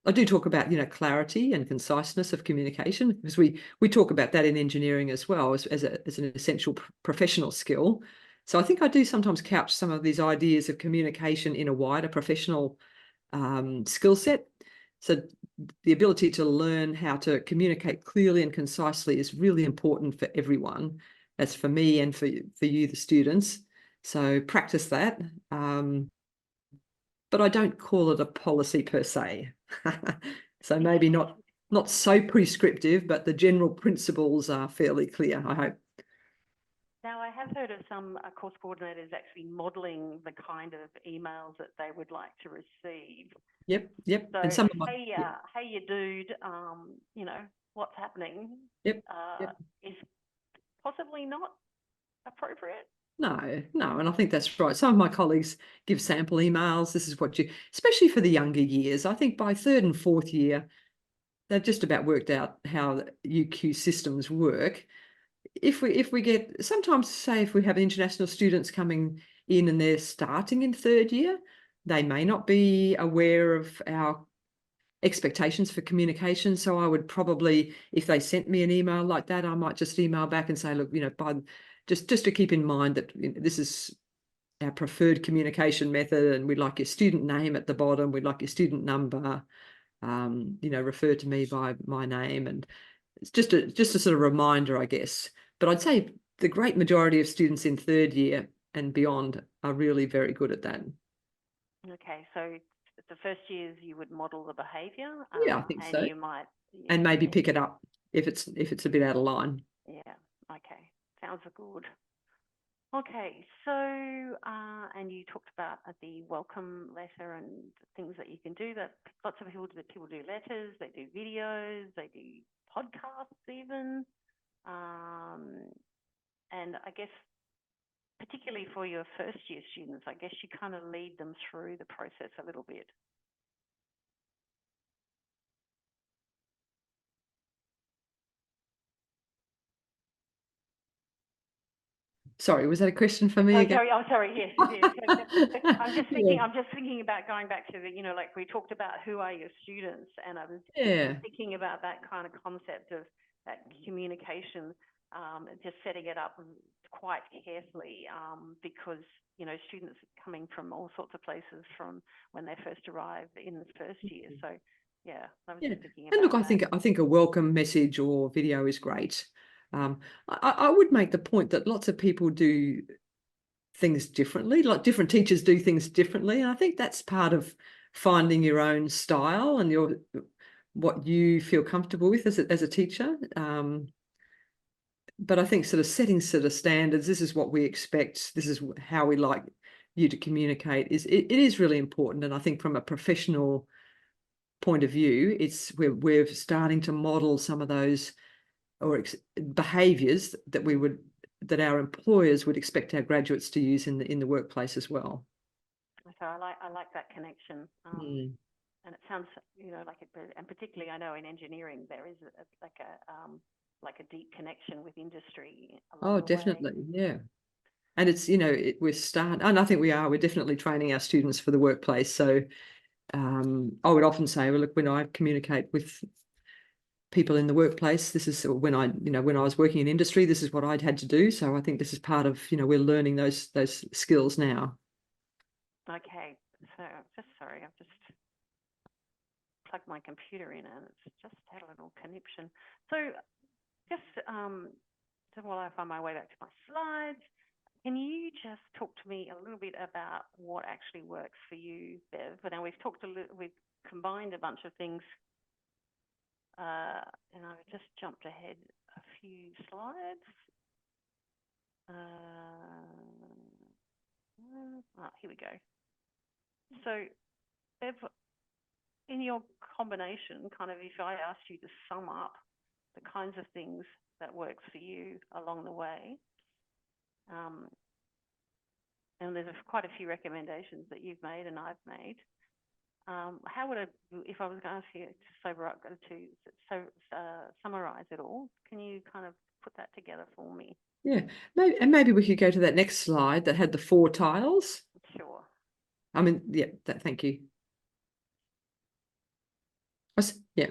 C: do talk about, clarity and conciseness of communication, because we talk about that in engineering as well as an essential professional skill. So I think I do sometimes couch some of these ideas of communication in a wider professional skill set. So the ability to learn how to communicate clearly and concisely is really important for everyone. That's for me and for you, the students. So practice that. But I don't call it a policy per se. So maybe not so prescriptive, but the general principles are fairly clear, I hope.
A: Now, I have heard of some course coordinators actually modelling the kind of emails that they would like to receive.
C: Yep.
A: So,
C: and some of
A: hey, you dude, what's happening?
C: Yep.
A: Is possibly not appropriate.
C: No, no, and I think that's right. Some of my colleagues give sample emails. This is what you, especially for the younger years. I think by third and fourth year, they've just about worked out how the UQ systems work. If we get, sometimes say if we have international students coming in and they're starting in third year, they may not be aware of our expectations for communication. So I would probably, if they sent me an email like that, I might just email back and say, look, just to keep in mind that this is our preferred communication method, and we'd like your student name at the bottom, we'd like your student number, refer to me by my name. And it's just a sort of reminder, I guess. But I'd say the great majority of students in third year and beyond are really very good at that.
A: Okay, so the first years you would model the behaviour.
C: Yeah, I think
A: and
C: so.
A: you might,
C: And maybe pick it up if it's a bit out of line.
A: Yeah, okay, sounds good. Okay, so, and you talked about the welcome letter and things that you can do. That lots of people do letters, they do videos, they do podcasts even. And I guess particularly for your first year students, I guess you kind of lead them through the process a little bit.
C: Sorry, was that a question for me again?
A: Sorry, yes, it is. I'm just thinking,
C: Yeah.
A: I'm just thinking about going back to the, like we talked about who are your students, and I was
C: Yeah.
A: thinking about that kind of concept of that communication, just setting it up quite carefully, because, students coming from all sorts of places from when they first arrive in the first year. So, yeah, I was just thinking about
C: And look,
A: that.
C: I think a welcome message or video is great. I would make the point that lots of people do things differently, like different teachers do things differently. And I think that's part of finding your own style and what you feel comfortable with as a teacher. But I think sort of setting sort of standards, this is what we expect, this is how we like you to communicate, it is really important. And I think from a professional point of view, we're starting to model some of those behaviours that our employers would expect our graduates to use in the workplace as well.
A: So I like that connection. And it sounds, and particularly I know in engineering there is like a deep connection with industry.
C: Oh, definitely, yeah. And it's, and I think we're definitely training our students for the workplace. So I would often say, well, look, when I communicate with people in the workplace, this is when I was working in industry, this is what I'd had to do. So I think this is part of, we're learning those skills now.
A: Okay, so sorry, I've just plugged my computer in and it's just had a little conniption. So just so while I find my way back to my slides, can you just talk to me a little bit about what actually works for you, Bev? Now we've combined a bunch of things, and I've just jumped ahead a few slides. Here we go. So, Bev, in your combination, kind of if I asked you to sum up the kinds of things that works for you along the way, and there's quite a few recommendations that you've made and I've made. How would if I was going to ask you to summarise it all, can you kind of put that together for me?
C: Yeah, maybe we could go to that next slide that had the 4 tiles.
A: Sure.
C: I mean, yeah, thank you. Yeah.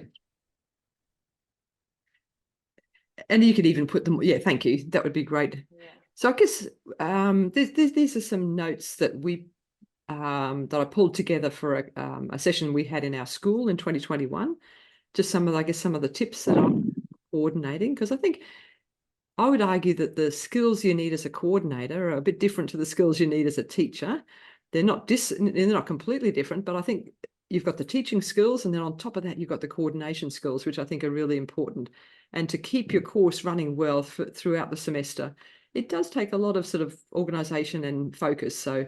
C: And you could even put them, yeah, thank you. That would be great.
A: Yeah.
C: So I guess these are some notes that that I pulled together for a session we had in our school in 2021. Just some of the tips that I'm coordinating, because I think I would argue that the skills you need as a coordinator are a bit different to the skills you need as a teacher. They're not completely different, but I think you've got the teaching skills, and then on top of that, you've got the coordination skills, which I think are really important. And to keep your course running well throughout the semester, it does take a lot of sort of organisation and focus. So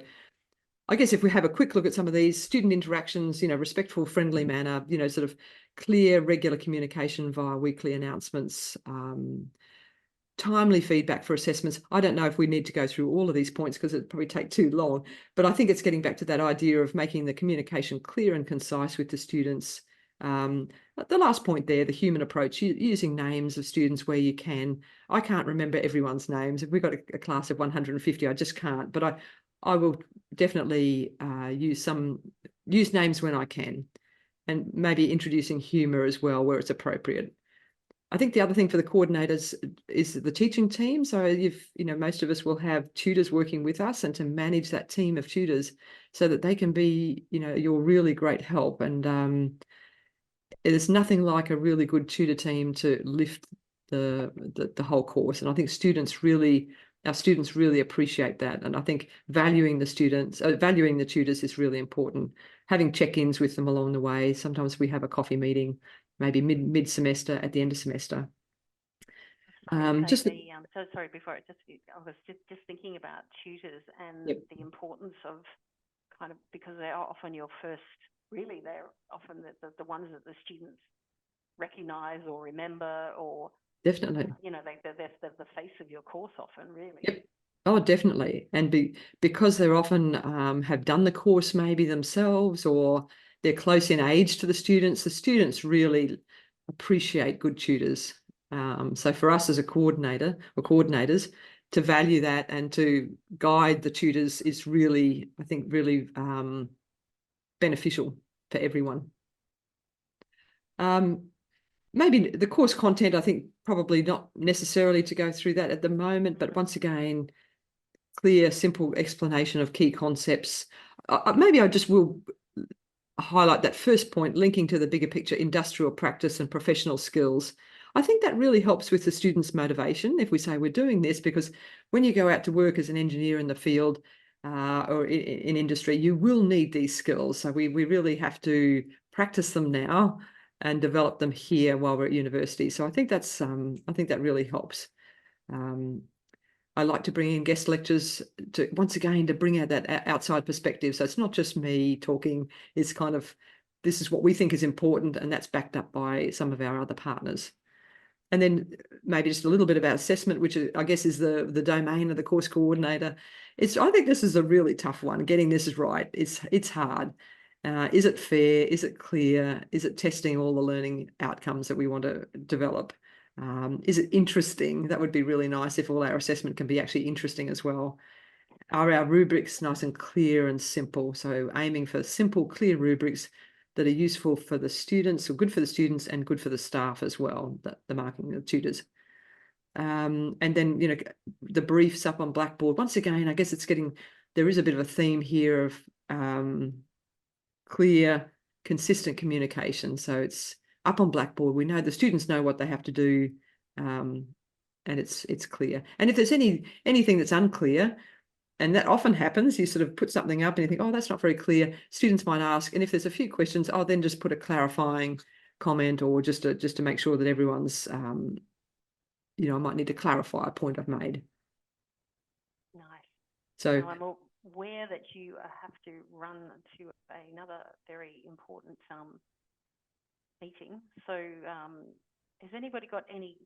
C: I guess if we have a quick look at some of these student interactions, respectful, friendly manner, sort of clear, regular communication via weekly announcements, timely feedback for assessments. I don't know if we need to go through all of these points because it'd probably take too long, but I think it's getting back to that idea of making the communication clear and concise with the students. The last point there, the human approach, using names of students where you can. I can't remember everyone's names. If we've got a class of 150, I just can't, but I will definitely use names when I can, and maybe introducing humour as well where it's appropriate. I think the other thing for the coordinators is the teaching team. So most of us will have tutors working with us, and to manage that team of tutors so that they can be, your really great help. And there's nothing like a really good tutor team to lift the whole course. And I think our students really appreciate that. And I think valuing the tutors is really important. Having check-ins with them along the way. Sometimes we have a coffee meeting, maybe mid-semester, at the end of semester.
A: So sorry, before I was just thinking about tutors and
C: Yep.
A: the importance of kind of, because they are often your first, really, they're often the ones that the students recognise or remember, or
C: Definitely.
A: they're the face of your course often, really.
C: Yep. Oh, definitely. And because they're often have done the course maybe themselves, or they're close in age to the students really appreciate good tutors. So for us as a coordinator or coordinators, to value that and to guide the tutors is really, I think, really beneficial for everyone. Maybe the course content, I think probably not necessarily to go through that at the moment, but once again, clear, simple explanation of key concepts. Maybe I just will highlight that first point, linking to the bigger picture, industrial practice and professional skills. I think that really helps with the students' motivation if we say we're doing this, because when you go out to work as an engineer in the field or in industry, you will need these skills. So we really have to practice them now and develop them here while we're at university. So I think that really helps. I like to bring in guest lectures to bring out that outside perspective. So it's not just me talking, it's kind of, this is what we think is important, and that's backed up by some of our other partners. And then maybe just a little bit about assessment, which I guess is the domain of the course coordinator. I think this is a really tough one. Getting this right, it's hard. Is it fair? Is it clear? Is it testing all the learning outcomes that we want to develop? Is it interesting? That would be really nice if all our assessment can be actually interesting as well. Are our rubrics nice and clear and simple? So aiming for simple, clear rubrics that are useful for the students, or good for the students and good for the staff as well, the marking of tutors. And then, the briefs up on Blackboard. Once again, I guess there is a bit of a theme here of clear, consistent communication. So it's up on Blackboard. We know the students know what they have to do, and it's clear. And if there's anything that's unclear, and that often happens, you sort of put something up and you think, oh, that's not very clear. Students might ask, and if there's a few questions, I'll then just put a clarifying comment, or just to make sure that everyone's, I might need to clarify a point I've made.
A: Nice.
C: So
A: I'm aware that you have to run to another very important meeting. So has anybody got any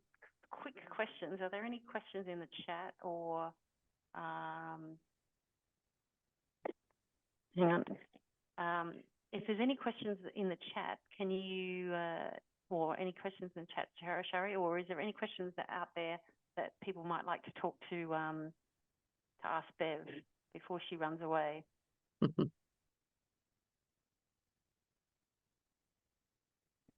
A: quick questions? Are there any questions in the chat, or hang on. If there's any questions in the chat, can you, or any questions in the chat, Shari, or is there any questions that out there that people might like to talk to ask Bev before she runs away?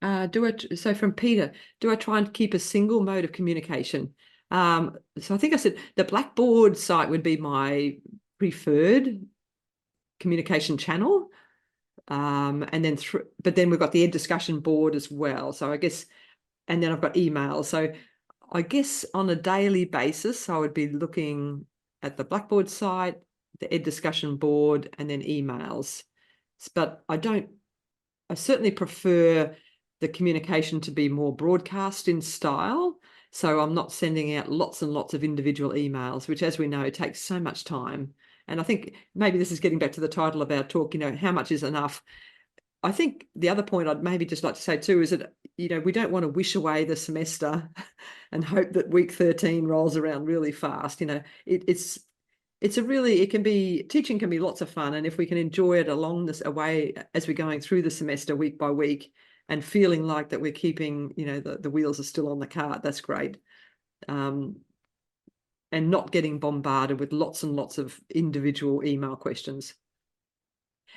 C: So from Peter, do I try and keep a single mode of communication? So I think I said the Blackboard site would be my preferred communication channel. And then but then we've got the Ed discussion board as well. So I guess, and then I've got email. So I guess on a daily basis, I would be looking at the Blackboard site, the Ed discussion board, and then emails. But I certainly prefer the communication to be more broadcast in style. So I'm not sending out lots and lots of individual emails, which, as we know, takes so much time. And I think maybe this is getting back to the title of our talk, how much is enough? I think the other point I'd maybe just like to say too is that, we don't want to wish away the semester and hope that week 13 rolls around really fast. You know, teaching can be lots of fun. And if we can enjoy it along this away as we're going through the semester week by week and feeling like that we're keeping, you know, the wheels are still on the cart, that's great. And not getting bombarded with lots and lots of individual email questions.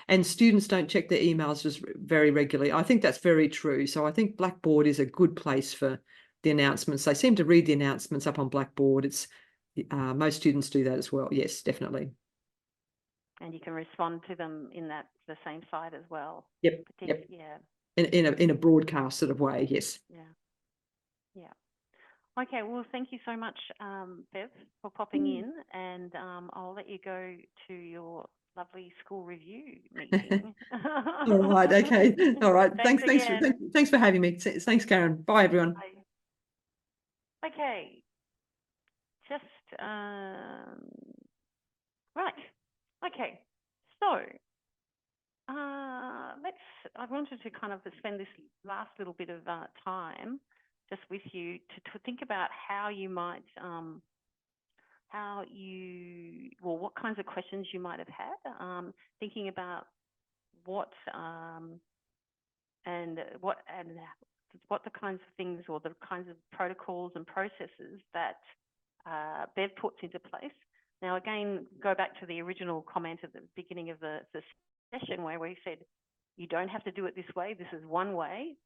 C: And students don't check their emails just very regularly. I think that's very true. So I think Blackboard is a good place for the announcements. They seem to read the announcements up on Blackboard. It's most students do that as well. Yes, definitely.
A: And you can respond to them in the same site as well.
C: Yep. Yep.
A: Yeah.
C: In a broadcast sort of way. Yes.
A: Yeah. Yeah. Okay, well, thank you so much, Bev, for popping in, and I'll let you go to your lovely school review meeting.
C: All right, okay. All right.
A: Thanks
C: Thanks for having me. Thanks, Karen. Bye, everyone.
A: Bye. Okay. Just, right. Okay. So, I wanted to kind of spend this last little bit of time just with you to think about how you might, what kinds of questions you might have had, thinking about what the kinds of things or the kinds of protocols and processes that Bev puts into place. Now, again, go back to the original comment at the beginning of the session where we said, you don't have to do it this way. This is one way,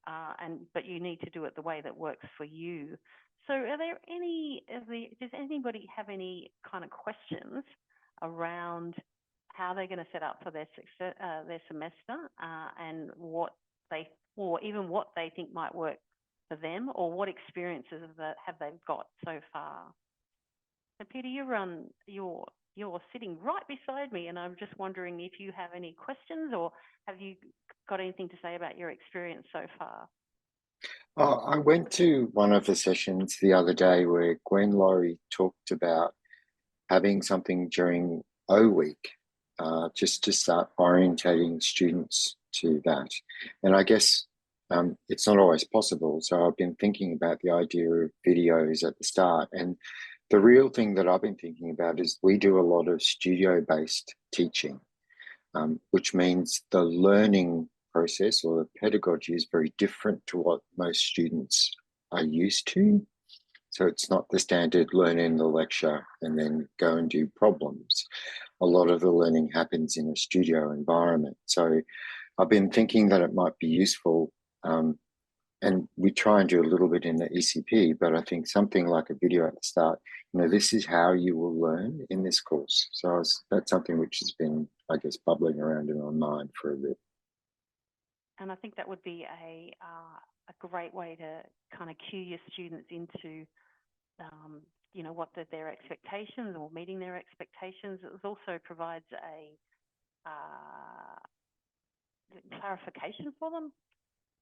A: but you need to do it the way that works for you. So does anybody have any kind of questions around how they're going to set up for their semester and what they think might work for them, or what experiences have they got so far? So Peter, you're sitting right beside me, and I'm just wondering if you have any questions, or have you got anything to say about your experience so far?
D: I went to one of the sessions the other day where Gwen Laurie talked about having something during O Week, just to start orientating students to that. And I guess it's not always possible. So I've been thinking about the idea of videos at the start. And the real thing that I've been thinking about is we do a lot of studio-based teaching, which means the learning process or the pedagogy is very different to what most students are used to. So it's not the standard learn in the lecture and then go and do problems. A lot of the learning happens in a studio environment. So I've been thinking that it might be useful, and we try and do a little bit in the ECP, but I think something like a video at the start, this is how you will learn in this course. So that's something which has been, I guess, bubbling around in my mind for a bit.
A: And I think that would be a great way to kind of cue your students into, what their expectations or meeting their expectations. It also provides a clarification for them,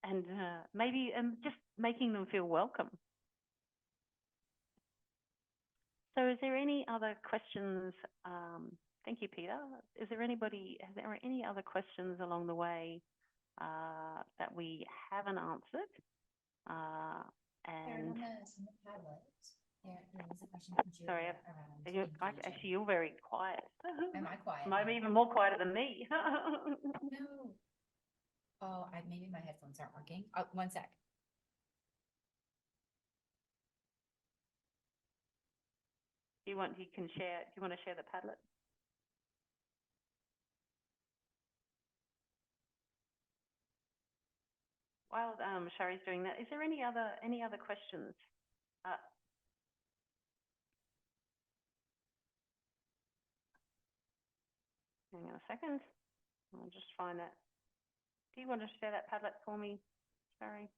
A: and maybe just making them feel welcome. So is there any other questions? Thank you, Peter. Is there any other questions along the way that we haven't answered? And
B: on the Padlet, there was a question from Julia
A: sorry,
B: around
A: actually, you're very quiet.
B: Am I quiet?
A: Maybe even more quieter than me.
B: No. Oh, maybe my headphones aren't working. Oh, one sec.
A: Do you want to share the Padlet? While Shari's doing that, is there any other questions? Hang on a second. I'll just find that. Do you want to share that Padlet for me, Shari?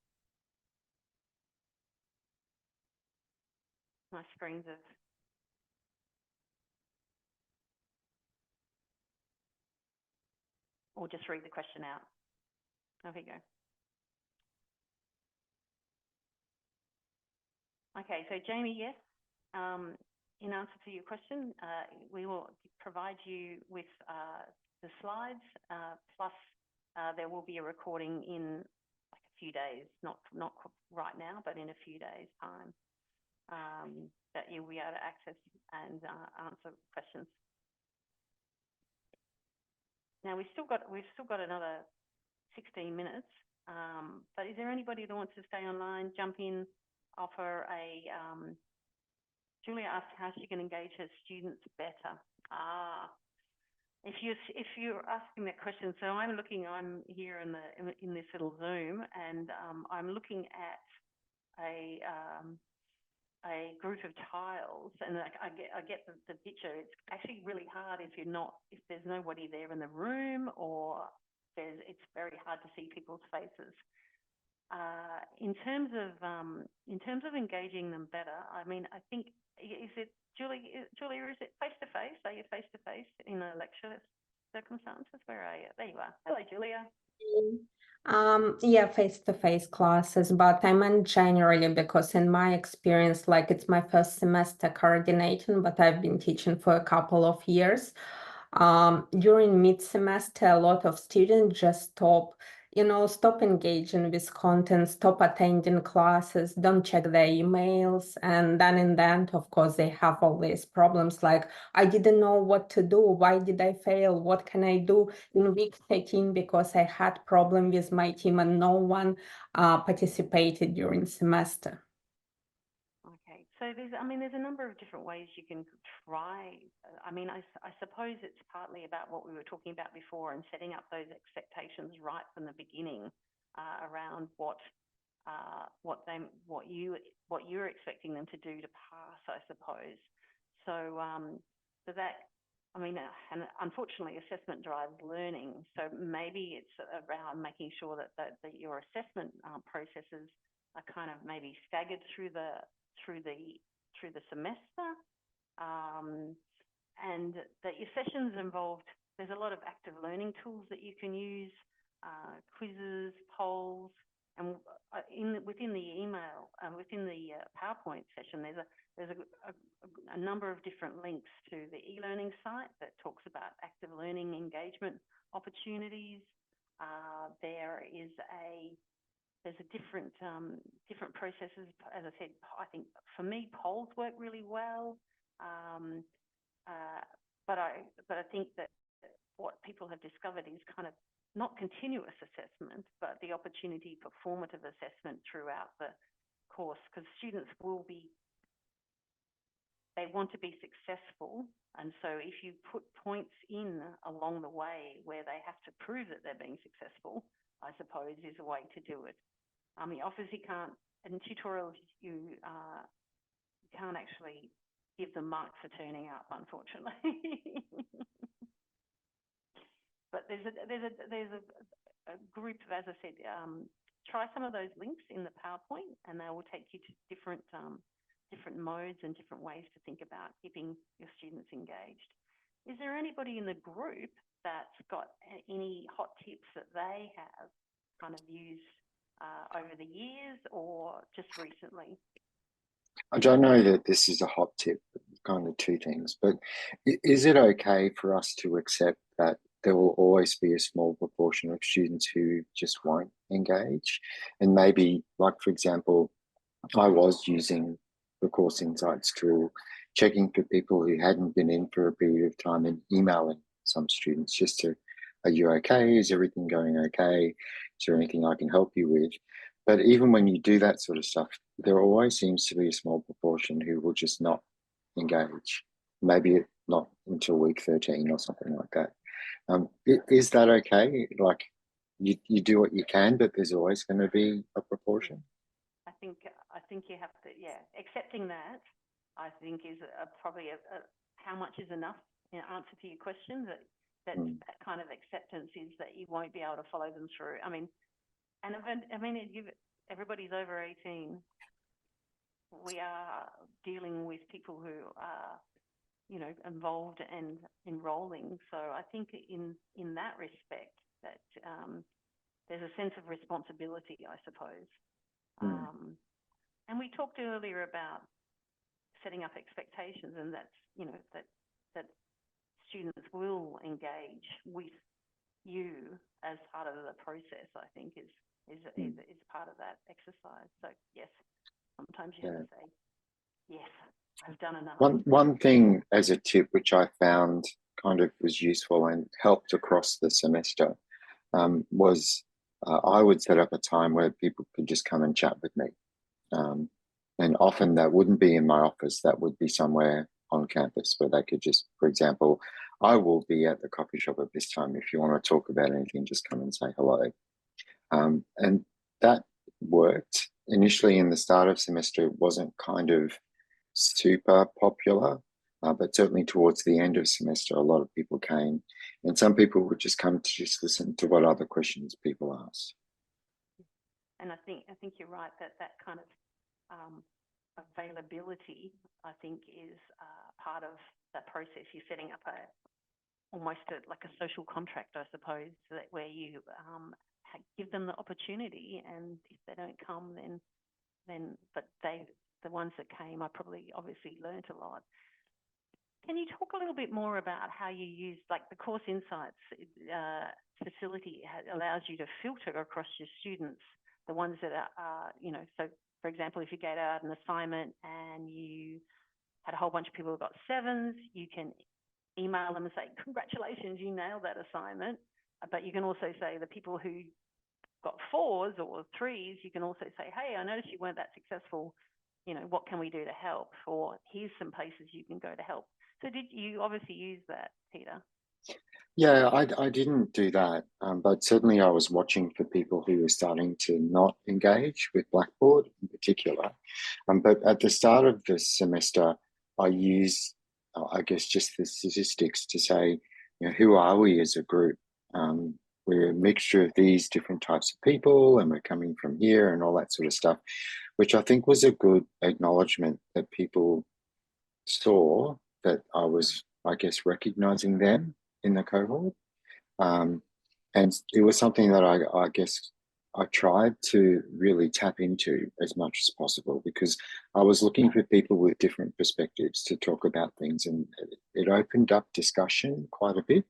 A: My screens have... Or just read the question out. There we go. Okay, so Jamie, yes. In answer to your question, we will provide you with the slides, plus there will be a recording in like a few days, not right now, but in a few days' time. that you'll be able to access and answer questions. Now we've still got another 16 minutes, but is there anybody that wants to stay online, jump in, offer a, Julia asked how she can engage her students better. If you're asking that question, so I'm here in this little Zoom, and I'm looking at a group of tiles, and I get the picture. It's actually really hard if there's nobody there in the room, or it's very hard to see people's faces. In terms of engaging them better, I mean, I think, is it Julia, is it face-to-face? Are you face-to-face in a lecture circumstances? Where are you? There you are. Hello, Julia.
E: Yeah, face-to-face classes, but I meant generally because in my experience, like it's my first semester coordinating, but I've been teaching for a couple of years. During mid-semester, a lot of students just stop engaging with content, stop attending classes, don't check their emails. And then in the end, of course, they have all these problems like, I didn't know what to do. Why did I fail? What can I do in week 13 because I had problem with my team and no one participated during semester.
A: Okay, so there's a number of different ways you can try. I mean, I suppose it's partly about what we were talking about before and setting up those expectations right from the beginning around what you're expecting them to do to pass, I suppose. So and unfortunately, assessment drives learning. So maybe it's around making sure that your assessment processes are kind of maybe staggered through the semester, and that your sessions involved. There's a lot of active learning tools that you can use, quizzes, polls, and within the email, within the PowerPoint session, there's a number of different links to the e-learning site that talks about active learning engagement opportunities. There's a different processes. As I said, I think for me, polls work really well. But I think that what people have discovered is kind of not continuous assessment, but the opportunity for formative assessment throughout the course, because students they want to be successful. And so if you put points in along the way where they have to prove that they're being successful, I suppose is a way to do it. You obviously can't, in tutorials, you can't actually give them marks for turning up, unfortunately. But there's a group of, as I said, try some of those links in the PowerPoint, and they will take you to different modes and different ways to think about keeping your students engaged. Is there anybody in the group that's got any hot tips that they have kind of used over the years or just recently?
D: I don't know that this is a hot tip, kind of two things, but is it okay for us to accept that there will always be a small proportion of students who just won't engage? And maybe, like, for example, I was using the Course Insights tool, checking for people who hadn't been in for a period of time and emailing some students just to, are you okay? Is everything going okay? Is there anything I can help you with? But even when you do that sort of stuff, there always seems to be a small proportion who will just not engage. Maybe not until week 13 or something like that. Is that okay? Like, you do what you can, but there's always going to be a proportion.
A: I think you have to, accepting that, I think is probably how much is enough in answer to your question, that kind of acceptance is that you won't be able to follow them through. Everybody's over 18. We are dealing with people who are, involved and enrolling. So I think in that respect that there's a sense of responsibility, I suppose. And we talked earlier about setting up expectations, and that's, that students will engage with you as part of the process, I think is part of that exercise. So yes, sometimes you have to say, Yes, I've done enough.
D: One thing as a tip, which I found kind of was useful and helped across the semester, was I would set up a time where people could just come and chat with me. And often that wouldn't be in my office, that would be somewhere on campus where they could just, for example, I will be at the coffee shop at this time. If you want to talk about anything, just come and say hello. And that worked. Initially in the start of semester, it wasn't kind of super popular, but certainly towards the end of semester, a lot of people came, and some people would just come to just listen to what other questions people asked.
A: And I think you're right that that kind of availability, I think, is part of that process. You're setting up almost like a social contract, I suppose, where you give them the opportunity, and if they don't come, but the ones that came, I probably obviously learnt a lot. Can you talk a little bit more about how you use, like, the Course Insights facility allows you to filter across your students, the ones that are, so for example, if you get out an assignment and you had a whole bunch of people who got 7s, you can email them and say, congratulations, you nailed that assignment. But you can also say the people who got 4s or 3s, you can also say, hey, I noticed you weren't that successful. What can we do to help? Or here's some places you can go to help. So did you obviously use that, Peter?
D: Yeah, I didn't do that, but certainly I was watching for people who were starting to not engage with Blackboard in particular. But at the start of the semester, I used, I guess, just the statistics to say, who are we as a group? We're a mixture of these different types of people, and we're coming from here and all that sort of stuff, which I think was a good acknowledgement that people saw that I was, I guess, recognizing them in the cohort. And it was something that I guess I tried to really tap into as much as possible, because I was looking for people with different perspectives to talk about things, and it opened up discussion quite a bit,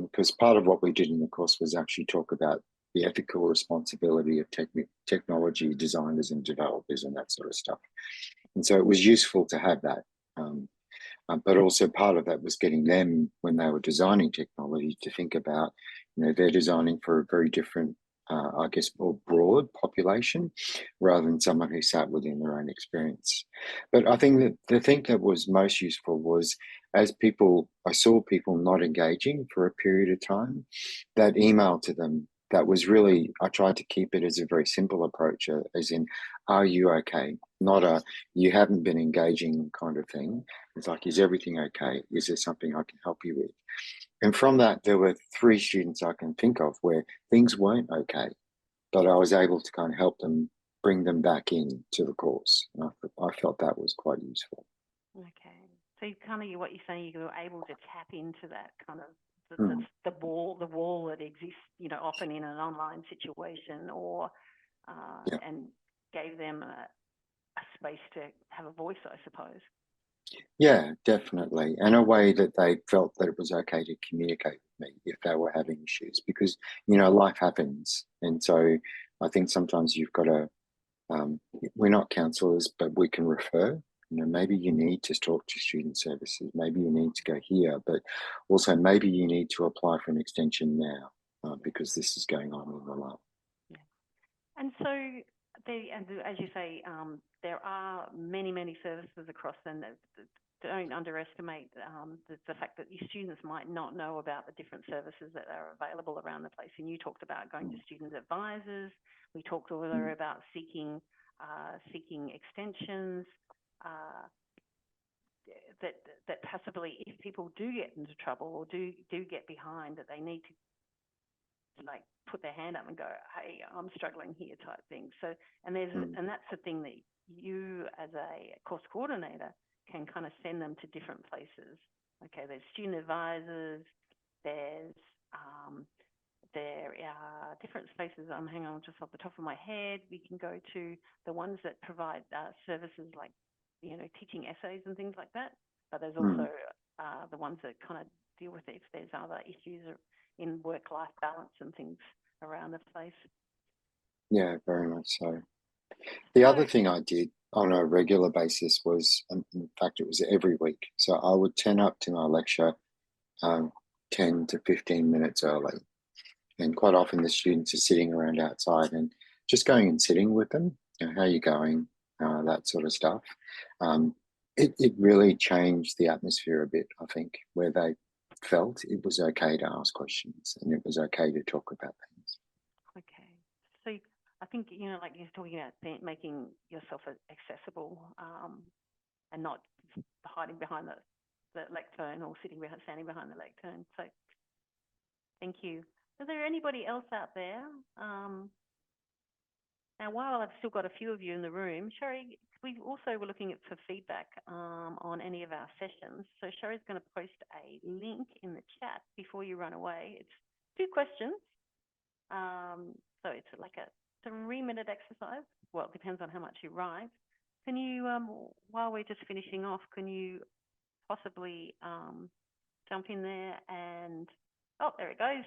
D: because part of what we did in the course was actually talk about the ethical responsibility of technology designers and developers and that sort of stuff. And so it was useful to have that. But also part of that was getting them, when they were designing technology, to think about, they're designing for a very different, I guess, more broad population, rather than someone who sat within their own experience. But I think that the thing that was most useful was, as I saw people not engaging for a period of time, that email to them, that was really, I tried to keep it as a very simple approach, as in, are you okay? Not a, you haven't been engaging kind of thing. It's like, is everything okay? Is there something I can help you with? And from that, there were 3 students I can think of where things weren't okay, but I was able to kind of help them, bring them back in to the course. And I felt that was quite useful.
A: Okay. So what you're saying, you were able to tap into that kind of the wall that exists, often in an online situation, or and gave them a space to have a voice, I suppose.
D: Yeah, definitely. And a way that they felt that it was okay to communicate with me if they were having issues, because, life happens. And so I think sometimes you've got to, we're not counsellors, but we can refer. Maybe you need to talk to student services, maybe you need to go here, but also maybe you need to apply for an extension now, because this is going on in the lab.
A: Yeah. And so, as you say, there are many, many services across, and don't underestimate the fact that your students might not know about the different services that are available around the place. And you talked about going to student advisors. We talked earlier about seeking extensions. That possibly, if people do get into trouble or do get behind, that they need to put their hand up and go, hey, I'm struggling here, type thing. So, and that's the thing that you, as a course coordinator, can kind of send them to different places. Okay, there's student advisors, there are different spaces. Hang on, just off the top of my head, we can go to the ones that provide services like, teaching essays and things like that. But there's also the ones that kind of deal with it if there's other issues in work-life balance and things around the place.
D: Yeah, very much so. The other thing I did, on a regular basis was, in fact, it was every week. So I would turn up to my lecture 10 to 15 minutes early. And quite often the students are sitting around outside and just going and sitting with them, you know, how are you going, that sort of stuff. It really changed the atmosphere a bit, I think, where they felt it was okay to ask questions and it was okay to talk about things.
A: Okay. So I think, you know, like you're talking about making yourself accessible and not hiding behind the lectern or standing behind the lectern. So thank you. Is there anybody else out there? Now, while I've still got a few of you in the room, Sherry, we also were looking at for feedback on any of our sessions. So Sherry's going to post a link in the chat before you run away. It's 2 questions. So it's like a 3-minute exercise. Well, it depends on how much you write. Can you, while we're just finishing off, can you possibly jump in there and, oh, there it goes.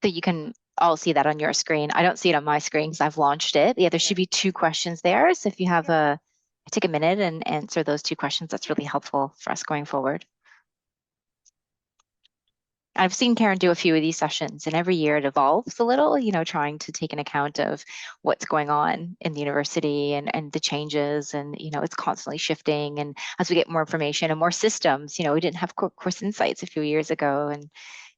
F: So you can all see that on your screen. I don't see it on my screen because I've launched it. Yeah, there should be 2 questions there. So if you have take a minute and answer those 2 questions, that's really helpful for us going forward. I've seen Karen do a few of these sessions, and every year it evolves a little, you know, trying to take an account of what's going on in the university and the changes, and, you know, it's constantly shifting. And as we get more information and more systems, you know, we didn't have Course Insights a few years ago, and,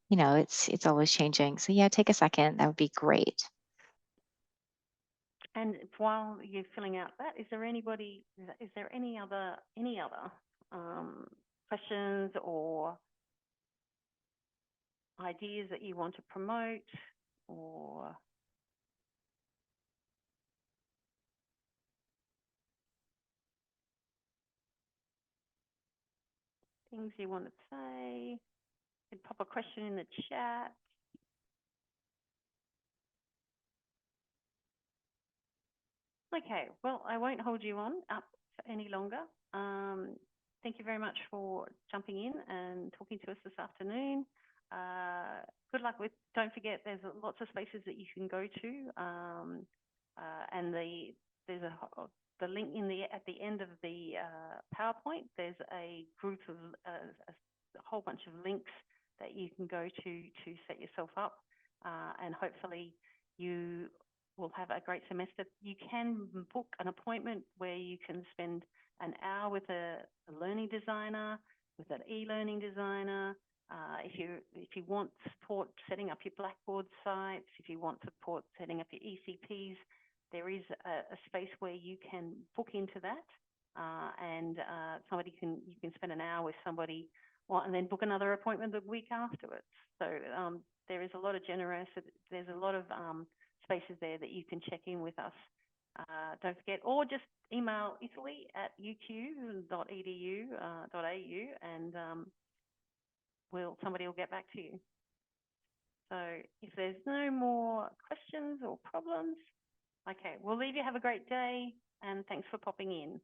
F: you know, it's always changing. So yeah, take a second. That would be great.
A: And while you're filling out that, is there any other questions or ideas that you want to promote, or things you want to say? You could pop a question in the chat. Okay, well, I won't hold you up for any longer. Thank you very much for jumping in and talking to us this afternoon. Good luck with, don't forget, there's lots of spaces that you can go to, and there's the link at the end of the PowerPoint. There's a group of a whole bunch of links that you can go to set yourself up, and hopefully you will have a great semester. You can book an appointment where you can spend an hour with a learning designer, with an e-learning designer. If you want support setting up your Blackboard sites, if you want support setting up your ECPs, there is a space where you can book into that, and you can spend an hour with somebody, and then book another appointment the week afterwards. So there is a lot of generosity. There's a lot of spaces there that you can check in with us. Don't forget, or just email italy@uq.edu.au, and somebody will get back to you. So if there's no more questions or problems, okay, we'll leave you. Have a great day, and thanks for popping in.